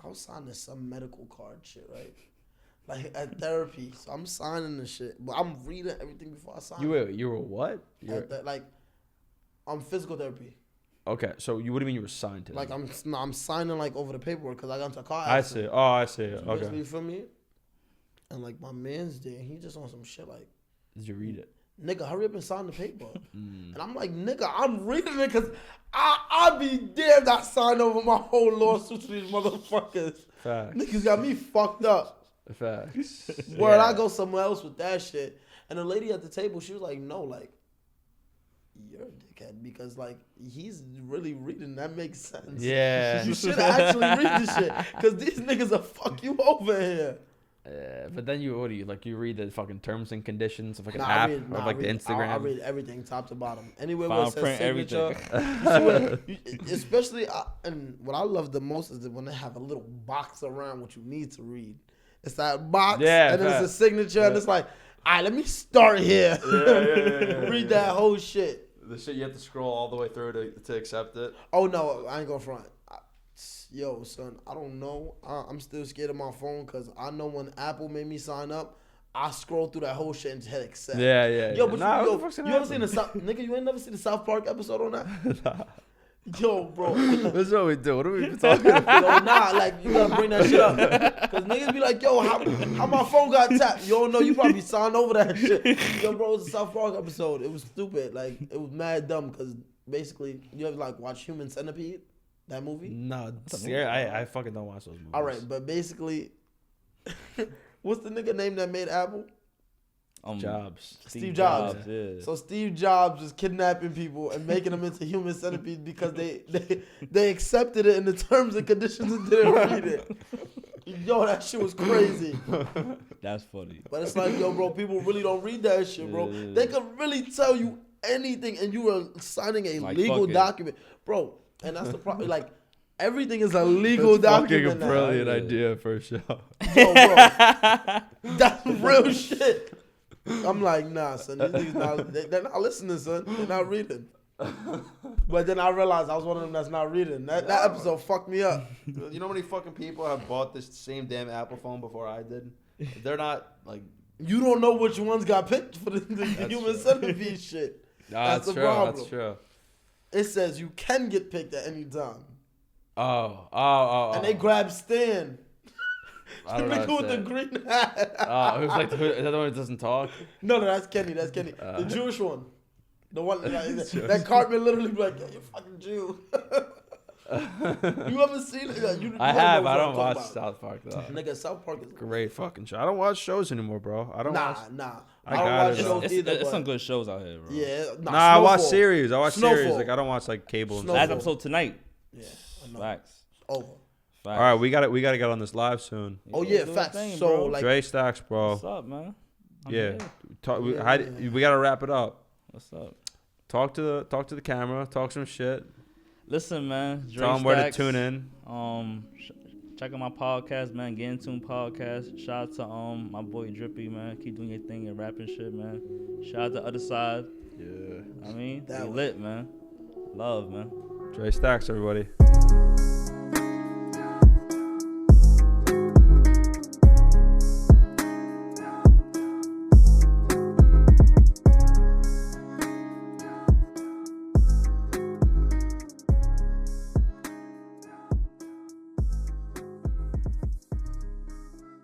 I was signing some medical card shit, right? Like at therapy, so I'm signing the shit, but I'm reading everything before I sign. You were what? You were, Like, I'm physical therapy. okay, so what do you mean you were signed to? Like I'm signing like over the paperwork because I got into a car I accident. see. Oh, I see. So basically, Okay. you feel me? And like my man's there, he just on some shit like, Did you read it? nigga, hurry up and sign the paper. Mm. And I'm like, nigga, I'm reading it because I be damned I signed over my whole lawsuit to these motherfuckers. Facts. Niggas got me fucked up. Facts. Word, Yeah. I go somewhere else with that shit. And the lady at the table, she was like, no, like, you're a dickhead because like he's really reading. That makes sense. Yeah. You should actually read this shit because these niggas will fuck you over here. But then what do you like? You read the fucking terms and conditions of like an Nah, app I or like the I Instagram. read everything top to bottom. Anywhere Fine where it says print, signature. Especially, and what I love the most is that when they have a little box around what you need to read. It's that box, Yeah, and then it's a facts. signature, and it's like, all right, let me start here. Read that whole shit. The shit you have to scroll all the way through to accept it. Oh no, I ain't gonna front. Yo, son, I don't know. I'm still scared of my phone because I know when Apple made me sign up, I scrolled through that whole shit and just hit accept. Yeah, yeah. Yo, yeah. but Nah, you, what the fuck's you gonna ever seen the South nigga? You ain't never seen the South Park episode on that? Yo, bro. This is what we do. What are we even talking about? Yo, nah, like you gotta bring that shit up. Cause niggas be like, yo, how my phone got tapped? You don't know, you probably signed over that shit. Yo, bro, it was a South Park episode. It was stupid. Like it was mad dumb because basically you have to like watch Human Centipede, that movie. No, I fucking don't watch those movies. All right, but basically, what's the nigga name that made Apple? Jobs. Steve Jobs. Yeah. So Steve Jobs was kidnapping people and making them into human centipedes because they accepted it in the terms and conditions and didn't read it. Yo, that shit was crazy. That's funny. But it's like, yo, bro, people really don't read that shit, bro. Yeah. They could really tell you anything and you are signing a Like, legal fuck it. document. Bro, and that's the problem. Like, everything is a legal document. Fucking a brilliant idea for a show. Yo, bro, that's real shit. I'm like, nah, son. These niggas they're not listening, son. They're not reading. But then I realized I was one of them that's not reading. That episode fucked me up. You know how many fucking people have bought this same damn Apple phone before I did? They're not like. You don't know which ones got picked for the That's human true. centipede shit. That's the true. problem. That's true. It says you can get picked at any time. Oh. And they grab Stan. I The don't know. nigga with the green hat. Who's like, is that the one that doesn't talk? No, that's Kenny. That's Kenny. The Jewish one. The one that Cartman literally be like, yo, you fucking Jew. You ever seen it? You I know have. what I I'm don't talking watch about. South Park though. Nigga, South Park is Great fucking show. I don't watch shows anymore, bro. I don't watch. Nah. I don't got watch it, shows though. either. It's but some good shows out here, bro. Yeah. Nah, I watch Snowfall. series. I watch series. Snowfall. Like I don't watch like cable and Snowfall. stuff. Last episode tonight. Yeah. I know. Facts. Over. All right, we got to get on this live soon. Oh yeah, do facts. your thing, So bro. like, Dre Stacks, bro. What's up, man? I'm Yeah. here. Talk, we, Yeah, how, yeah. we got to wrap it up. What's up? Talk to the camera. Talk some shit. Listen, man. Dre Tell them where to Stacks, tune in. Check out my podcast, man. Get in tune podcast. Shout out to my boy Drippy, man. Keep doing your thing and rapping shit, man. Shout out to Otherside. Yeah. I mean, That they way. lit, man. Love, man. Staccs, everybody.